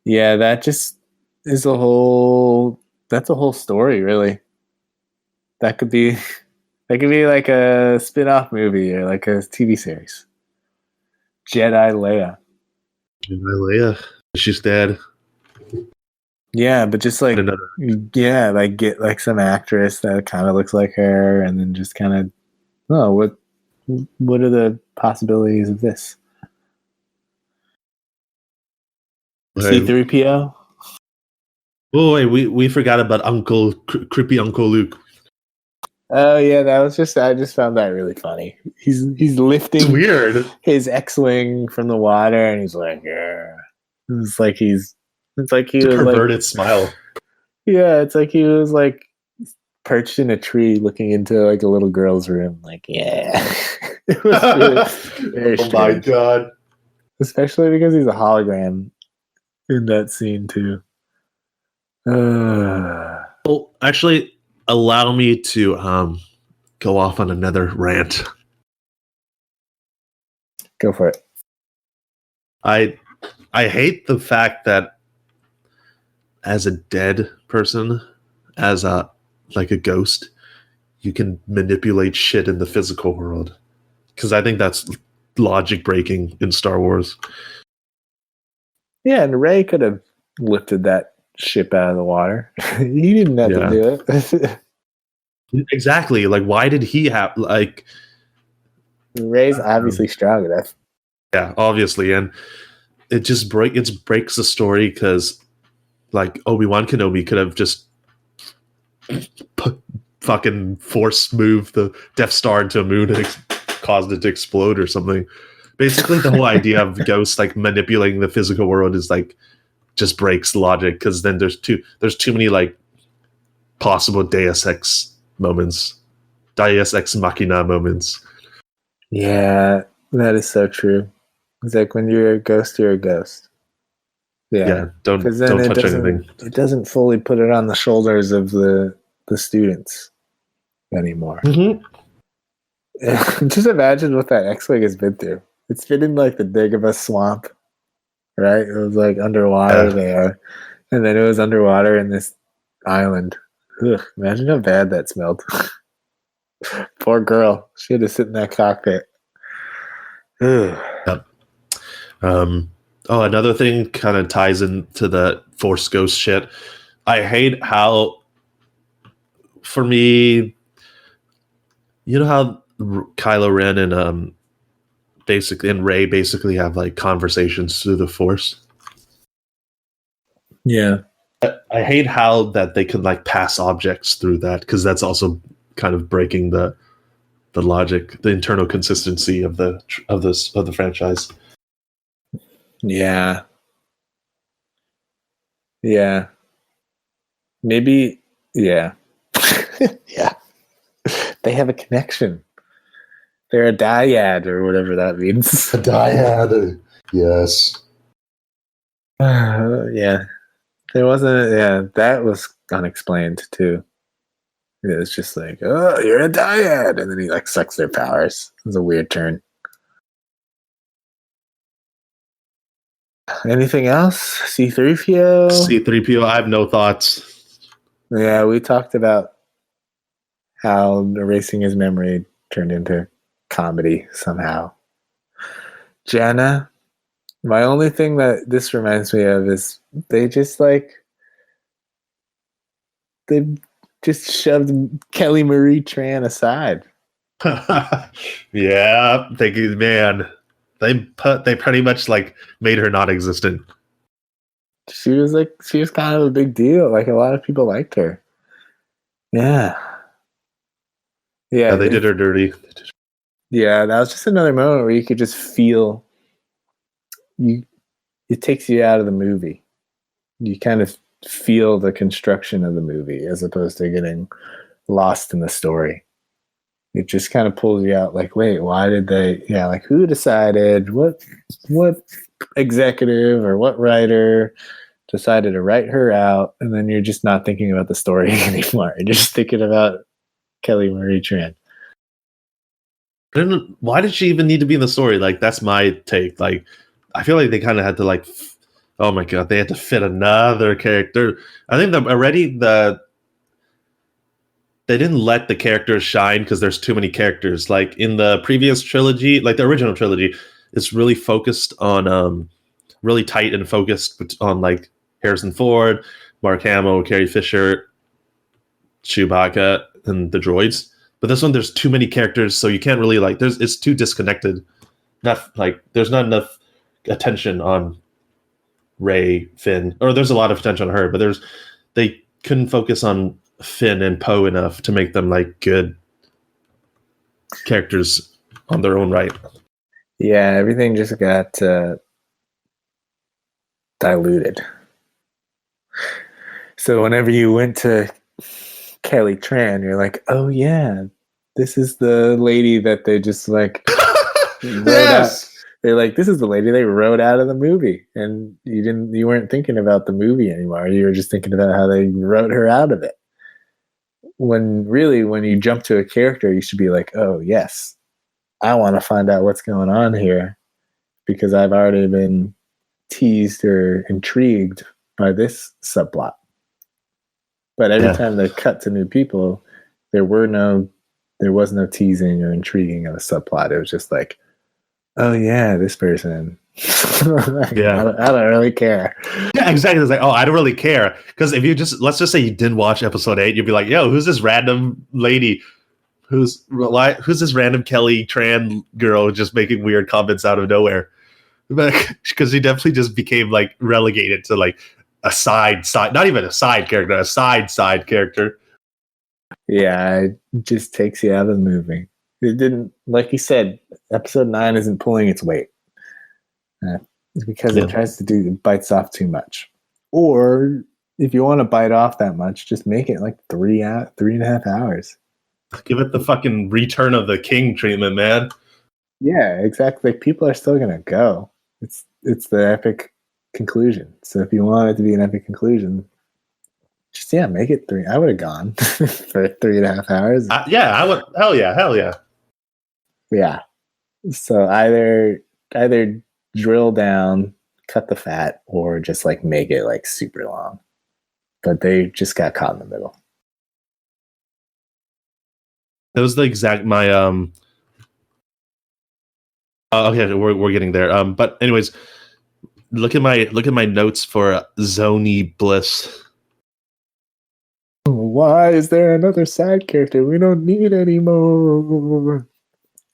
Yeah, that just is that's a whole story, really. That could be like a spin-off movie or like a TV series. Jedi Leia.
Leia. She's dead.
Yeah, but just like
Another.
like get like some actress that kind of looks like her, and then just kind of what are the possibilities of this? C-3PO.
Oh wait, we forgot about creepy Uncle Luke.
Oh yeah, I just found that really funny. He's lifting
It's weird.
his X-wing from the water, and he's like, yeah. It's like he was
Perverted
like,
smile.
yeah, it's like he was like perched in a tree looking into like a little girl's room. Like, yeah. It was really very
Oh my
strange.
god.
Especially because he's a hologram in that scene too.
Well, actually, allow me to go off on another rant.
Go for it.
I hate the fact that as a dead person, as a like a ghost, you can manipulate shit in the physical world. Because I think that's logic breaking in Star Wars.
Yeah, and Ray could have lifted that ship out of the water. He didn't have to do it.
Exactly. Like, why did he have like?
Ray's obviously strong enough.
Yeah, obviously, and it just breaks the story because like Obi-Wan Kenobi could have just fucking force move the Death Star into a moon and caused it to explode or something. Basically, the whole idea of ghosts like manipulating the physical world is like just breaks logic because then there's too many like possible Deus Ex moments, Deus Ex Machina moments.
Yeah, that is so true. It's like when you're a ghost, you're a ghost. Yeah,
don't touch anything.
It doesn't fully put it on the shoulders of the students anymore.
Mm-hmm.
Just imagine what that X-wing has been through. It's been in like the Dagobah swamp, right? It was like underwater there, and then it was underwater in this island. Ugh, imagine how bad that smelled. Poor girl. She had to sit in that cockpit. Ugh.
Yep. Another thing kind of ties into the Force Ghost shit. I hate how, for me, you know how Kylo Ren and Rey basically have like conversations through the Force.
Yeah.
I hate how that they can like pass objects through that because that's also kind of breaking the logic, the internal consistency of the franchise.
Yeah. Yeah. Maybe. Yeah. Yeah. They have a connection. They're a dyad or whatever that means.
A dyad. Yes.
Yeah. There wasn't. Yeah, that was unexplained too. It was just like, oh, you're a dyad, and then he like sucks their powers. It was a weird turn. Anything else? C-3PO.
C-3PO. I have no thoughts.
Yeah, we talked about how erasing his memory turned into comedy somehow. Jana. My only thing that this reminds me of is they just shoved Kelly Marie Tran aside.
Yeah, man. They pretty much like made her non-existent.
She was kind of a big deal. Like a lot of people liked her. Yeah.
Yeah, they did her dirty.
Yeah, that was just another moment where you could just feel it takes you out of the movie. You kind of feel the construction of the movie as opposed to getting lost in the story. It just kind of pulls you out like, wait, why did they, like who decided, what executive or what writer decided to write her out? And then you're just not thinking about the story anymore. You're just thinking about Kelly Marie Tran.
Why did she even need to be in the story? Like, that's my take. Like, I feel like they kind of had to like, oh my god, they had to fit another character. I think they didn't let the characters shine because there's too many characters. Like in the previous trilogy, like the original trilogy, it's really focused on really tight and focused on like Harrison Ford, Mark Hamill, Carrie Fisher, Chewbacca, and the droids. But this one, there's too many characters, so you can't really like. It's too disconnected. There's not enough attention on Rey, Finn, or there's a lot of attention on her, but they couldn't focus on Finn and Poe enough to make them like good characters on their own right.
Yeah, everything just got diluted. So whenever you went to Kelly Tran, you're like, oh yeah, this is the lady that they just like wrote out. They're like, this is the lady they wrote out of the movie, and you weren't thinking about the movie anymore. You were just thinking about how they wrote her out of it. When you jump to a character, you should be like, oh yes, I want to find out what's going on here because I've already been teased or intrigued by this subplot. But every time they cut to new people, there was no teasing or intriguing of a subplot. It was just like, oh yeah, this person.
Yeah,
I don't really care.
Yeah, exactly. It's like, oh, I don't really care because if you let's just say you didn't watch episode 8, you'd be like, yo, who's this random lady? Who's this random Kelly Tran girl just making weird comments out of nowhere? Because she definitely just became like relegated to like a side, not even a side character, a side character.
Yeah, it just takes you out of the movie. It didn't, like you said, episode 9 isn't pulling its weight. It's because it tries to it bites off too much. Or if you want to bite off that much, just make it like 3.5 hours.
Give it the fucking Return of the King treatment, man.
Yeah, exactly. People are still gonna go. It's the epic conclusion. So if you want it to be an epic conclusion, just make it 3. I would have gone for 3.5 hours.
I would. Hell yeah.
Yeah. So either drill down, cut the fat, or just like make it like super long. But they just got caught in the middle.
That was the exact okay, we're getting there. But anyways, look at my notes for Zoni Bliss.
Why is there another side character? We don't need anymore.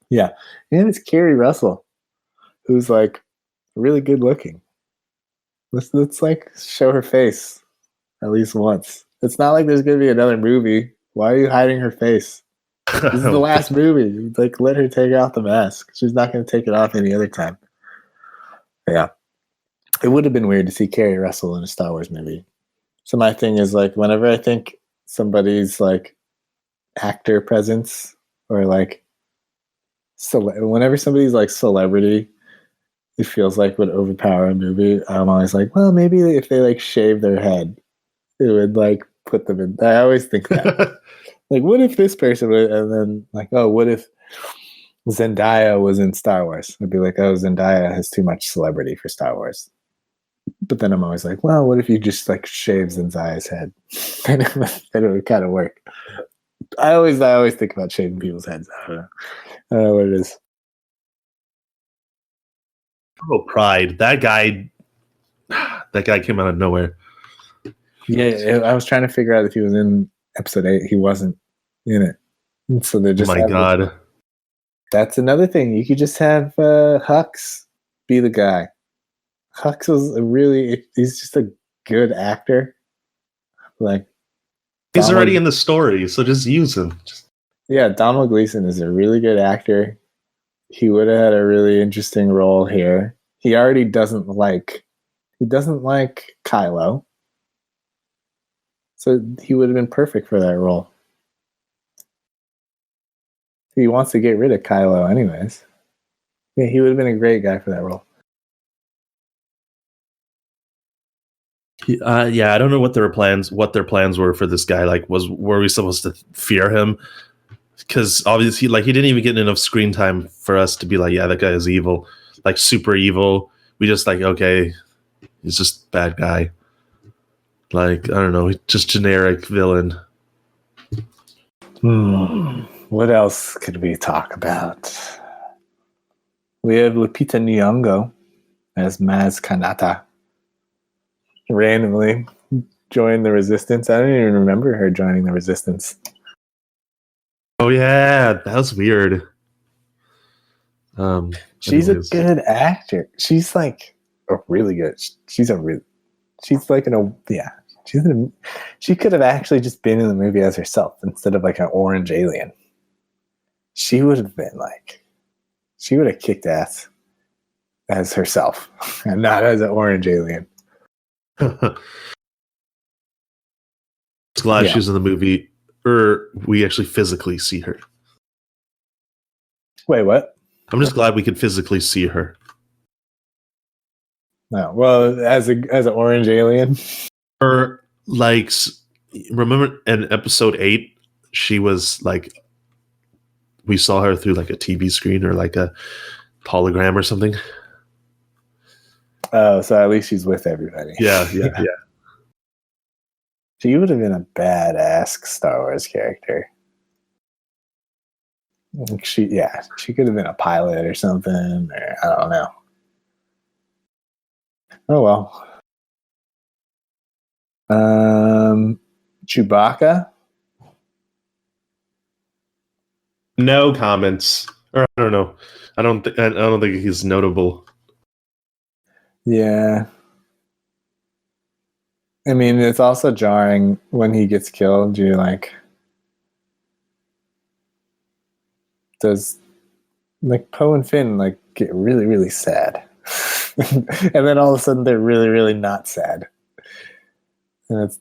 Yeah, and it's Carrie Russell, who's like really good looking. Let's like show her face at least once. It's not like there's gonna be another movie. Why are you hiding her face? This is the last movie. Like, let her take off the mask. She's not gonna take it off any other time. Yeah, it would have been weird to see Carrie Russell in a Star Wars movie. So my thing is like, whenever I think somebody's like actor presence or like whenever somebody's like celebrity, it feels like would overpower a movie. I'm always like, well, maybe if they like shave their head, it would like put them in. I always think that. Like, what if this person would, and then like, oh, what if Zendaya was in Star Wars? I'd be like, oh, Zendaya has too much celebrity for Star Wars. But then I'm always like, well, what if you just like shave Zendaya's head? Then it would kind of work. I always think about shaving people's heads. I don't know what it is.
Oh, Pride. That guy came out of nowhere.
Yeah, I was trying to figure out if he was in episode 8. He wasn't in it. And so they're just.
Oh my god.
That's another thing. You could just have Hux be the guy. Hux is he's just a good actor. Like,
he's already in the story, so just use him.
Yeah, Donald Gleason is a really good actor. He would have had a really interesting role here. he already doesn't like Kylo. So he would have been perfect for that role. He wants to get rid of Kylo anyways. Yeah, he would have been a great guy for that role.
Yeah, I don't know what their plans were for this guy. Like, were we supposed to fear him? Because obviously, like, he didn't even get enough screen time for us to be like, yeah, that guy is evil, like super evil. We just like, okay, he's just a bad guy. Like, I don't know, just generic villain.
What else could we talk about? We have Lupita Nyong'o as Maz Kanata. Randomly joined the Resistance. I don't even remember her joining the Resistance.
Oh yeah, that was weird.
She's a good actor. She's like a really good. She's like she could have actually just been in the movie as herself instead of like an orange alien. She would have kicked ass as herself and not as an orange alien.
Glad she's in the movie, or we actually physically see her.
Wait, what?
I'm just glad we could physically see her.
No, well, as an orange alien,
or like, remember in episode 8, she was like, we saw her through like a TV screen or like a hologram or something.
Oh, so at least she's with everybody.
Yeah.
She would have been a badass Star Wars character. She could have been a pilot or something, or I don't know. Oh well. Chewbacca.
No comments. Or I don't know. I don't think he's notable.
Yeah. I mean, it's also jarring when he gets killed. You're like, does like Poe and Finn like get really, really sad, and then all of a sudden they're really, really not sad, and it's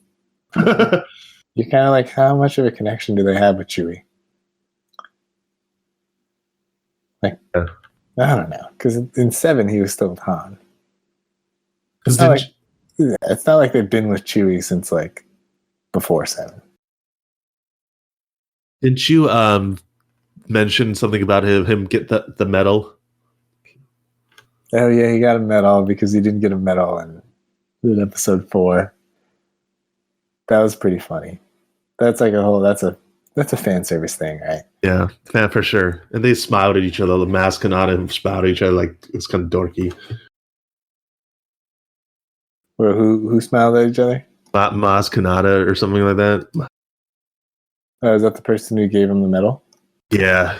you're kind of like, how much of a connection do they have with Chewie? Like, I don't know, because in 7 he was still with Han. It's not like they've been with Chewie since like before 7.
Didn't you mention something about him get the medal?
Oh yeah, he got a medal because he didn't get a medal in episode 4. That was pretty funny. That's like that's a fan service thing, right?
Yeah, for sure. And they smiled at each other. The Maz Kanata smiled at each other like it's kind of dorky.
Well, who smiled at each other?
Maz Kanata or something like that.
Oh, is that the person who gave him the medal?
Yeah.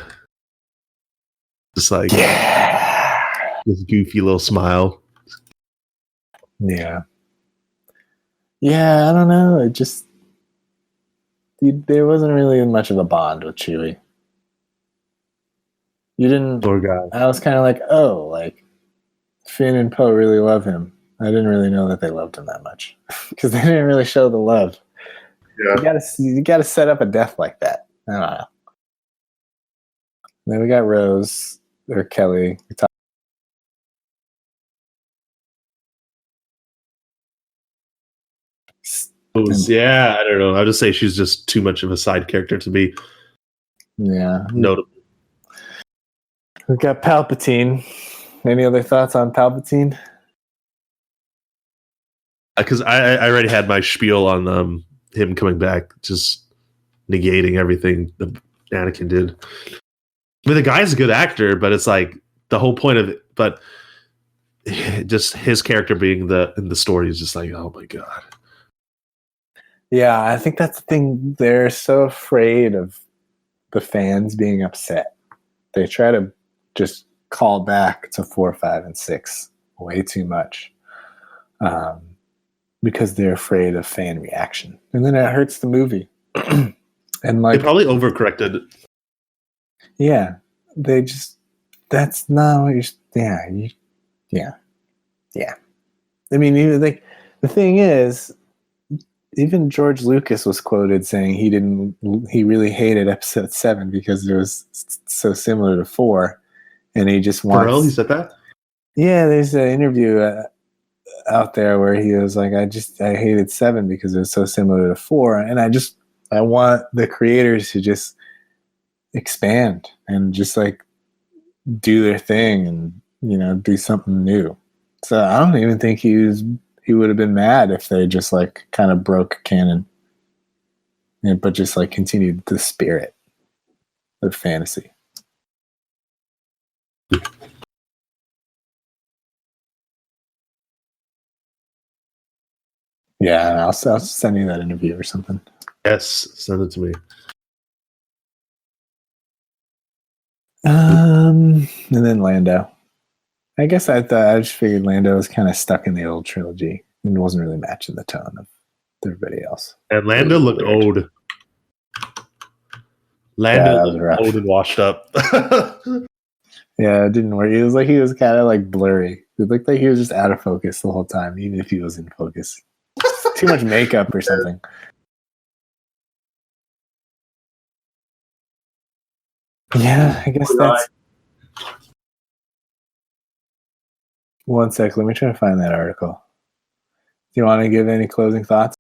Just like this goofy little smile.
Yeah. Yeah, I don't know. It just there wasn't really much of a bond with Chewie. You didn't.
Poor guy.
I was kind of like, oh, like Finn and Poe really love him. I didn't really know that they loved him that much because they didn't really show the love. Yeah. You gotta set up a death like that. I don't know. Then we got Rose or Kelly.
Yeah, I don't know. I'll just say she's just too much of a side character to be notable.
We've got Palpatine. Any other thoughts on Palpatine?
Because I already had my spiel on him coming back, just negating everything that Anakin did. I mean, the guy's a good actor, but it's like the whole point of it. But just his character being in the story is just like, oh my god.
Yeah, I think that's the thing. They're so afraid of the fans being upset. They try to just call back to 4, 5, and 6 way too much because they're afraid of fan reaction. And then it hurts the movie. And like,
they probably overcorrected.
Yeah, they just, that's not what you're, yeah. Yeah. I mean, even like the thing is, even George Lucas was quoted saying he really hated episode 7 because it was so similar to 4, and he just
For real, he
wants.
said that.
Yeah, there's an interview out there where he was like, I hated 7 because it was so similar to 4, and I want the creators to just expand and just like do their thing and do something new. So I don't even think he would have been mad if they just like kind of broke canon, but just like continued the spirit of fantasy. Yeah, I'll send you that interview or something.
Yes, send it to me.
And then Lando. I guess I just figured Lando was kind of stuck in the old trilogy and wasn't really matching the tone of everybody else.
And Lando looked old. Lando
Yeah, that was
looked
rough.
old and washed up.
Yeah, it didn't work. It was like he was kind of like blurry. It looked like he was just out of focus the whole time, even if he was in focus. Too much makeup or something. Yeah, I guess that's. One sec, let me try to find that article. Do you want to give any closing thoughts?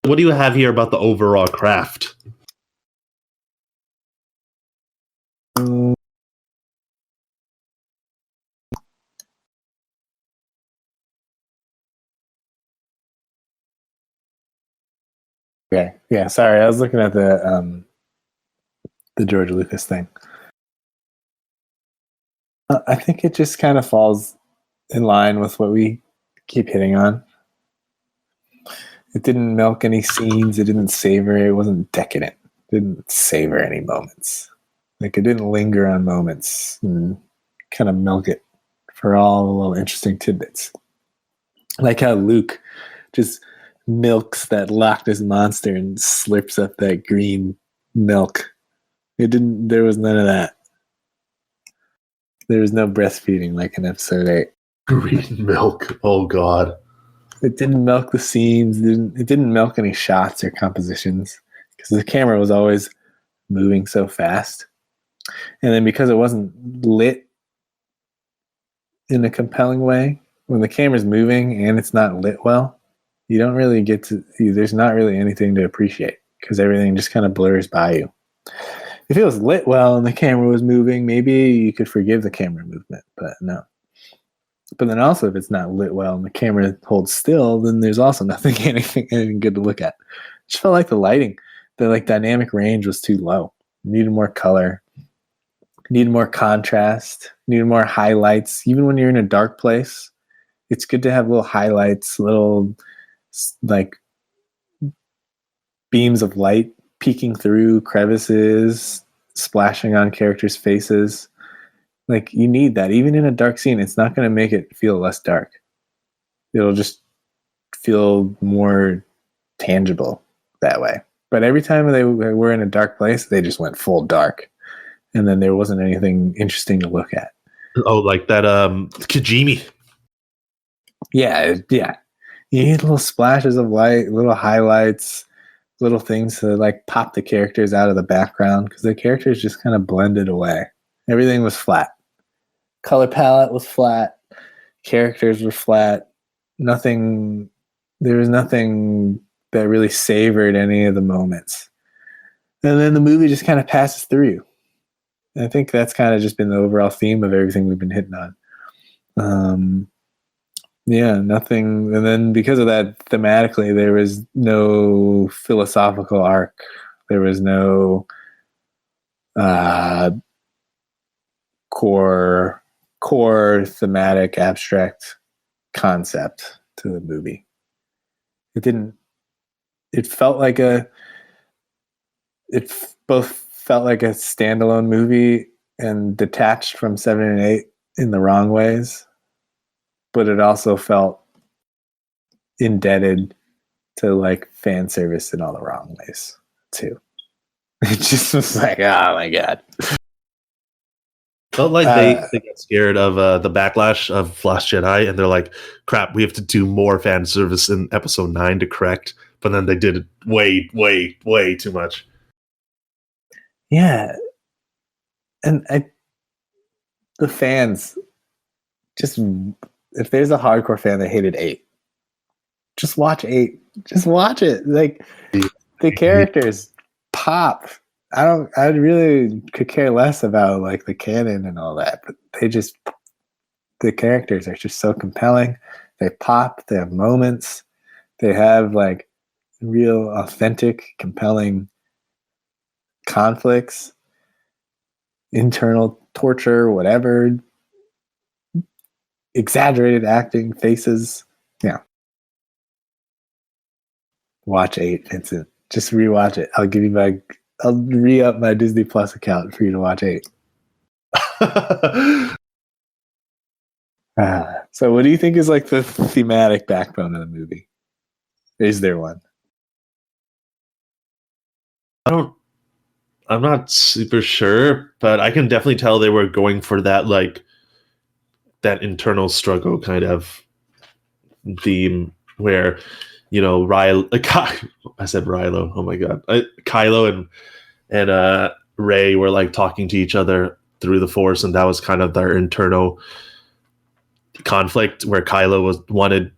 What do you have here about the overall craft?
Okay, yeah, sorry, I was looking at the George Lucas thing. I think it just kind of falls in line with what we keep hitting on. It didn't milk any scenes. It didn't savor. It wasn't decadent. It didn't savor any moments. Like it didn't linger on moments and kind of milk it for all the little interesting tidbits. Like how Luke just milks that Loch Ness monster and slurps up that green milk. It didn't. There was none of that. There was no breastfeeding like in episode 8.
Green milk. Oh God.
It didn't milk the scenes. It didn't milk any shots or compositions because the camera was always moving so fast. And then because it wasn't lit in a compelling way, when the camera's moving and it's not lit well, you don't really get to. There's not really anything to appreciate because everything just kind of blurs by you. If it was lit well and the camera was moving, maybe you could forgive the camera movement, but no. But then also, if it's not lit well and the camera holds still, then there's also nothing anything good to look at. It just felt like the lighting, the like dynamic range was too low. It needed more color, needed more contrast, needed more highlights. Even when you're in a dark place, it's good to have little highlights, little like beams of light peeking through crevices, splashing on characters' faces. Like you need that. Even in a dark scene, it's not going to make it feel less dark. It'll just feel more tangible that way. But every time they were in a dark place, they just went full dark. And then there wasn't anything interesting to look at.
Oh, like that Kijimi.
Yeah. You need little splashes of light, little highlights, little things to like pop the characters out of the background because the characters just kind of blended away. Everything was flat. Color palette was flat. Characters were flat. There was nothing that really savored any of the moments. And then the movie just kind of passes through you. I think that's kind of just been the overall theme of everything we've been hitting on. Yeah, nothing. And then because of that, thematically, there was no philosophical arc. There was no core thematic abstract concept to the movie. It didn't. It felt like both felt like a standalone movie and detached from 7 and 8 in the wrong ways, but it also felt indebted to like fan service in all the wrong ways too. It just was like, oh my god.
Felt like they got scared of the backlash of Last Jedi, and they're like, "Crap, we have to do more fan service in Episode 9 to correct." But then they did it way too much.
Yeah, and the fans just, if there's a hardcore fan that hated 8, just watch 8. Just watch it. Like, the characters pop. I really could care less about like the canon and all that, but the characters are just so compelling. They pop, they have moments, they have like real authentic, compelling conflicts, internal torture, whatever, exaggerated acting, faces. Yeah. Watch 8, Vincent. Just rewatch it. I'll re-up my Disney Plus account for you to watch 8. So what do you think is like the thematic backbone of the movie? Is there one?
I'm not super sure, but I can definitely tell they were going for that, like, that internal struggle kind of theme where, I said Rilo. Oh my god, Kylo and Rey were like talking to each other through the Force, and that was kind of their internal conflict where Kylo wanted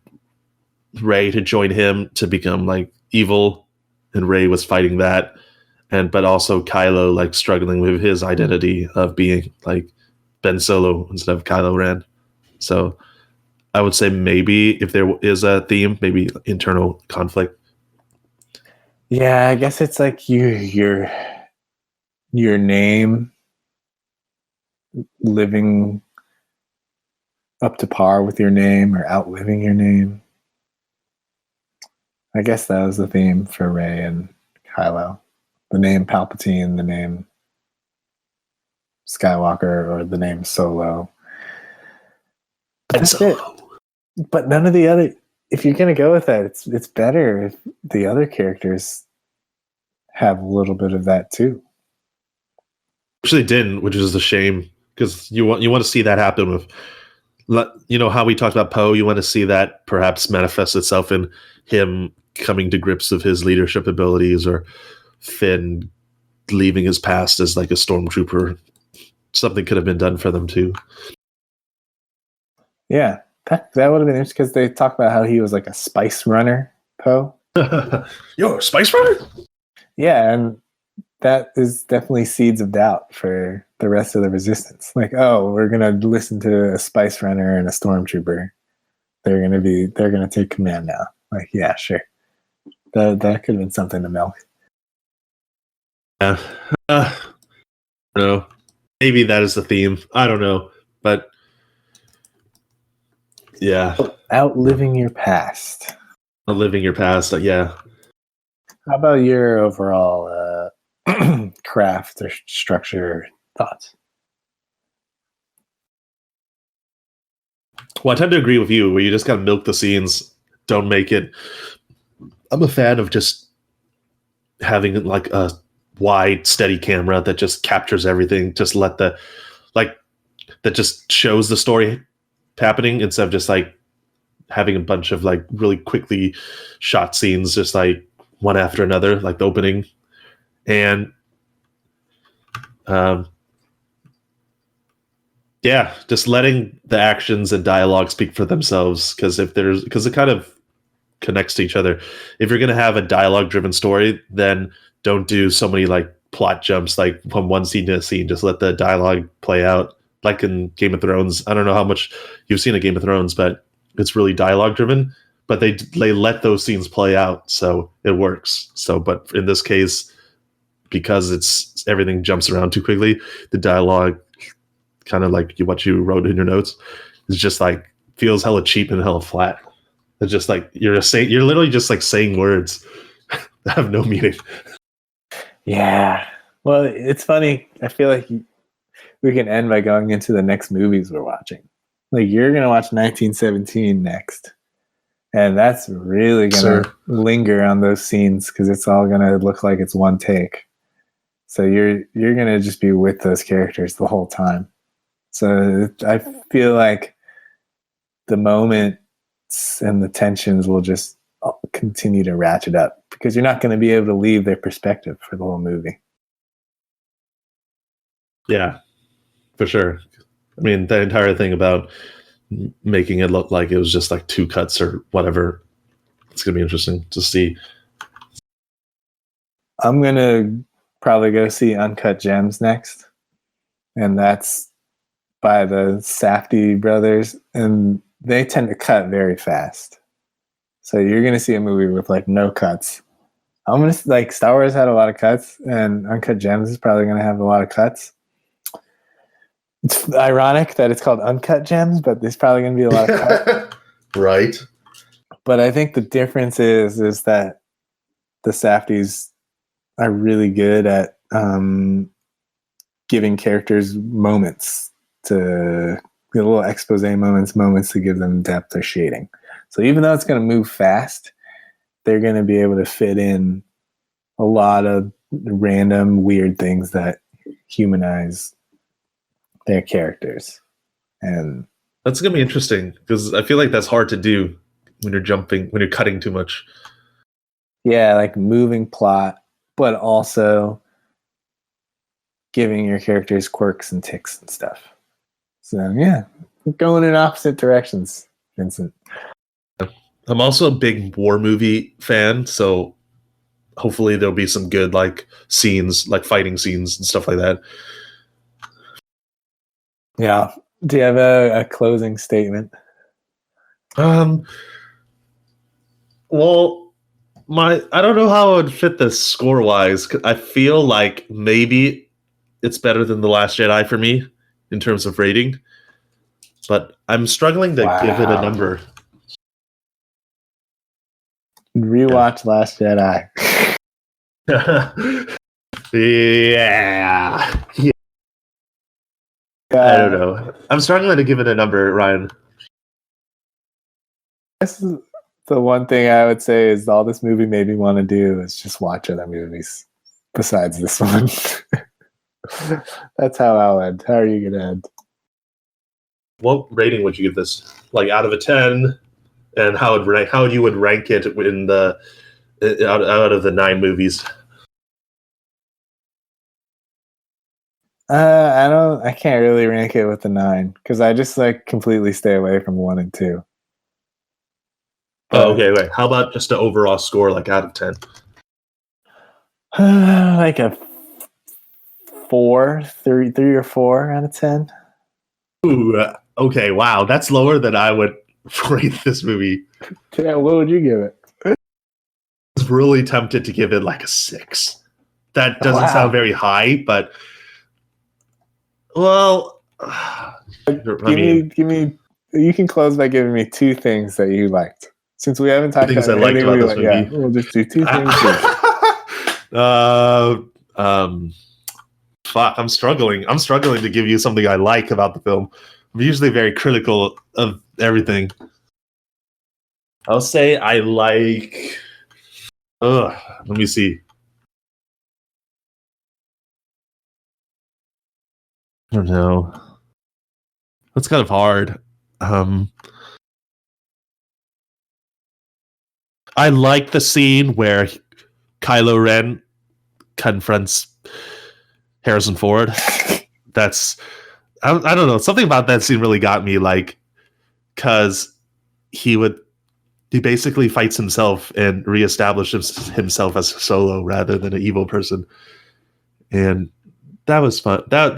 Rey to join him to become like evil, and Rey was fighting that, but also Kylo like struggling with his identity of being like Ben Solo instead of Kylo Ren. So I would say maybe if there is a theme, maybe internal conflict.
Yeah, I guess it's like your name living up to par with your name or outliving your name. I guess that was the theme for Rey and Kylo. The name Palpatine, the name Skywalker, or the name Solo. But that's it. But none of the other. If you're gonna go with that, it's better if the other characters have a little bit of that too.
Actually, didn't, which is a shame because you want to see that happen with, how we talked about Poe. You want to see that perhaps manifest itself in him coming to grips with his leadership abilities, or Finn leaving his past as like a stormtrooper. Something could have been done for them too.
Yeah, that would have been interesting because they talk about how he was like a spice runner, Poe.
Yo, spice runner?
Yeah, and that is definitely seeds of doubt for the rest of the Resistance. Like, oh, we're gonna listen to a spice runner and a stormtrooper. They're gonna take command now. Like, yeah, sure. That could have been something to milk.
Yeah. No. Maybe that is the theme. I don't know. But yeah.
Outliving your past.
Outliving your past, yeah.
How about your overall craft or structure thoughts?
Well, I tend to agree with you, where you just gotta milk the scenes, don't make it. I'm a fan of just having like a wide, steady camera that just captures everything. Just let that just shows the story happening instead of just like having a bunch of like really quickly shot scenes, just like one after another, like the opening. And yeah, just letting the actions and dialogue speak for themselves, because it kind of connects to each other. If you're going to have a dialogue driven story, then don't do so many like plot jumps, like from one scene to a scene. Just let the dialogue play out, like in Game of Thrones. I don't know how much you've seen of Game of Thrones, but it's really dialogue driven, but they let those scenes play out, so it works. So, but in this case, because it's everything jumps around too quickly, the dialogue, kind of like what you wrote in your notes, is just like feels hella cheap and hella flat. It's just like you're literally just like saying words that have no meaning.
Yeah. Well, it's funny. I feel like we can end by going into the next movies we're watching. Like, you're gonna watch 1917 next, and that's really gonna linger on those scenes because it's all gonna look like it's one take. So you're gonna just be with those characters the whole time. So I feel like the moments and the tensions will just continue to ratchet up because you're not going to be able to leave their perspective for the whole movie.
Yeah, for sure. I mean, the entire thing about making it look like it was just like 2 cuts or whatever. It's gonna be interesting to see.
I'm gonna probably go see Uncut Gems next, and that's by the Safdie brothers, and they tend to cut very fast. So you're gonna see a movie with like no cuts. I'm gonna like Star Wars had a lot of cuts, and Uncut Gems is probably gonna have a lot of cuts. It's ironic that it's called Uncut Gems, but there's probably gonna be a lot of cuts.
Right.
But I think the difference is that the Safdies are really good at giving characters moments to little expose moments to give them depth or shading. So even though it's going to move fast, they're going to be able to fit in a lot of random weird things that humanize their characters. And
that's gonna be interesting because I feel like that's hard to do when you're cutting too much.
Yeah, like moving plot, but also giving your characters quirks and ticks and stuff. So yeah, going in opposite directions, Vincent.
I'm also a big war movie fan, so hopefully there'll be some good like scenes, like fighting scenes and stuff like that.
Yeah. Do you have a closing statement?
Well, I don't know how I would fit this score wise. I feel like maybe it's better than The Last Jedi for me in terms of rating, but I'm struggling to give it a number.
Rewatch Last Jedi.
yeah. I don't know. I'm struggling to give it a number, Ryan.
This is the one thing I would say is all this movie made me want to do is just watch other movies besides this one. That's how I'll end. How are you gonna end?
What rating would you give this? Like out of a 10, and how you would rank it in the out of the 9 movies?
I can't really rank it with the 9 because I just like completely stay away from 1 and 2.
Oh, okay, wait. How about just an overall score, like out of 10?
Like a 4, 3 or 4 out of 10.
Ooh, okay, wow, that's lower than I would rate this movie.
Yeah, what would you give it?
I was really tempted to give it like a 6. That doesn't sound very high, but well,
give me. You can close by giving me 2 things that you liked. Since we haven't talked
things
about
I liked about this movie.
Yeah, we'll just do 2 things.
Fuck, I'm struggling. I'm struggling to give you something I like about the film. I'm usually very critical of everything. I'll say I like. Let me see. I don't know. That's kind of hard. I like the scene where Kylo Ren confronts Harrison Ford. That's I don't know. Something about that scene really got me, like, because he basically fights himself and reestablishes himself as a Solo rather than an evil person, and that was fun. That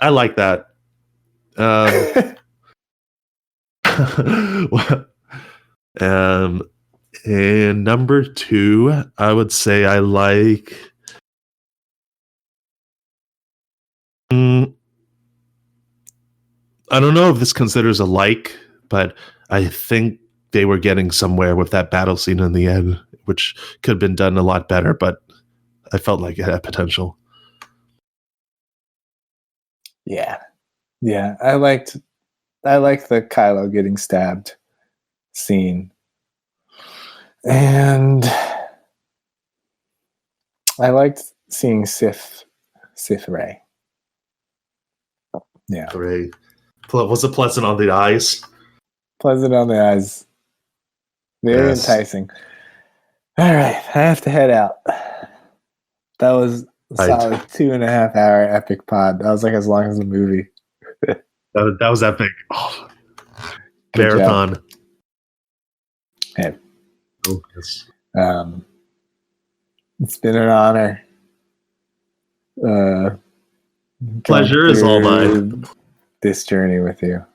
I like that. And number 2, I would say I like. I don't know if this considers a like, but I think they were getting somewhere with that battle scene in the end, which could have been done a lot better, but I felt like it had potential.
Yeah. I liked the Kylo getting stabbed scene, and I liked seeing Sith Rey. Yeah.
Great. Was it pleasant on the eyes?
Pleasant on the eyes. Very
Yes.
enticing. All right. I have to head out. That was a
Right.
solid 2.5 hour epic pod. That was like as long as the movie.
That was epic. Oh,
Good
marathon.
job. Hey.
Oh, yes.
It's been an honor.
Pleasure is all mine.
This journey with you.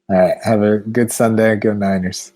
All right. Have a good Sunday. Go Niners.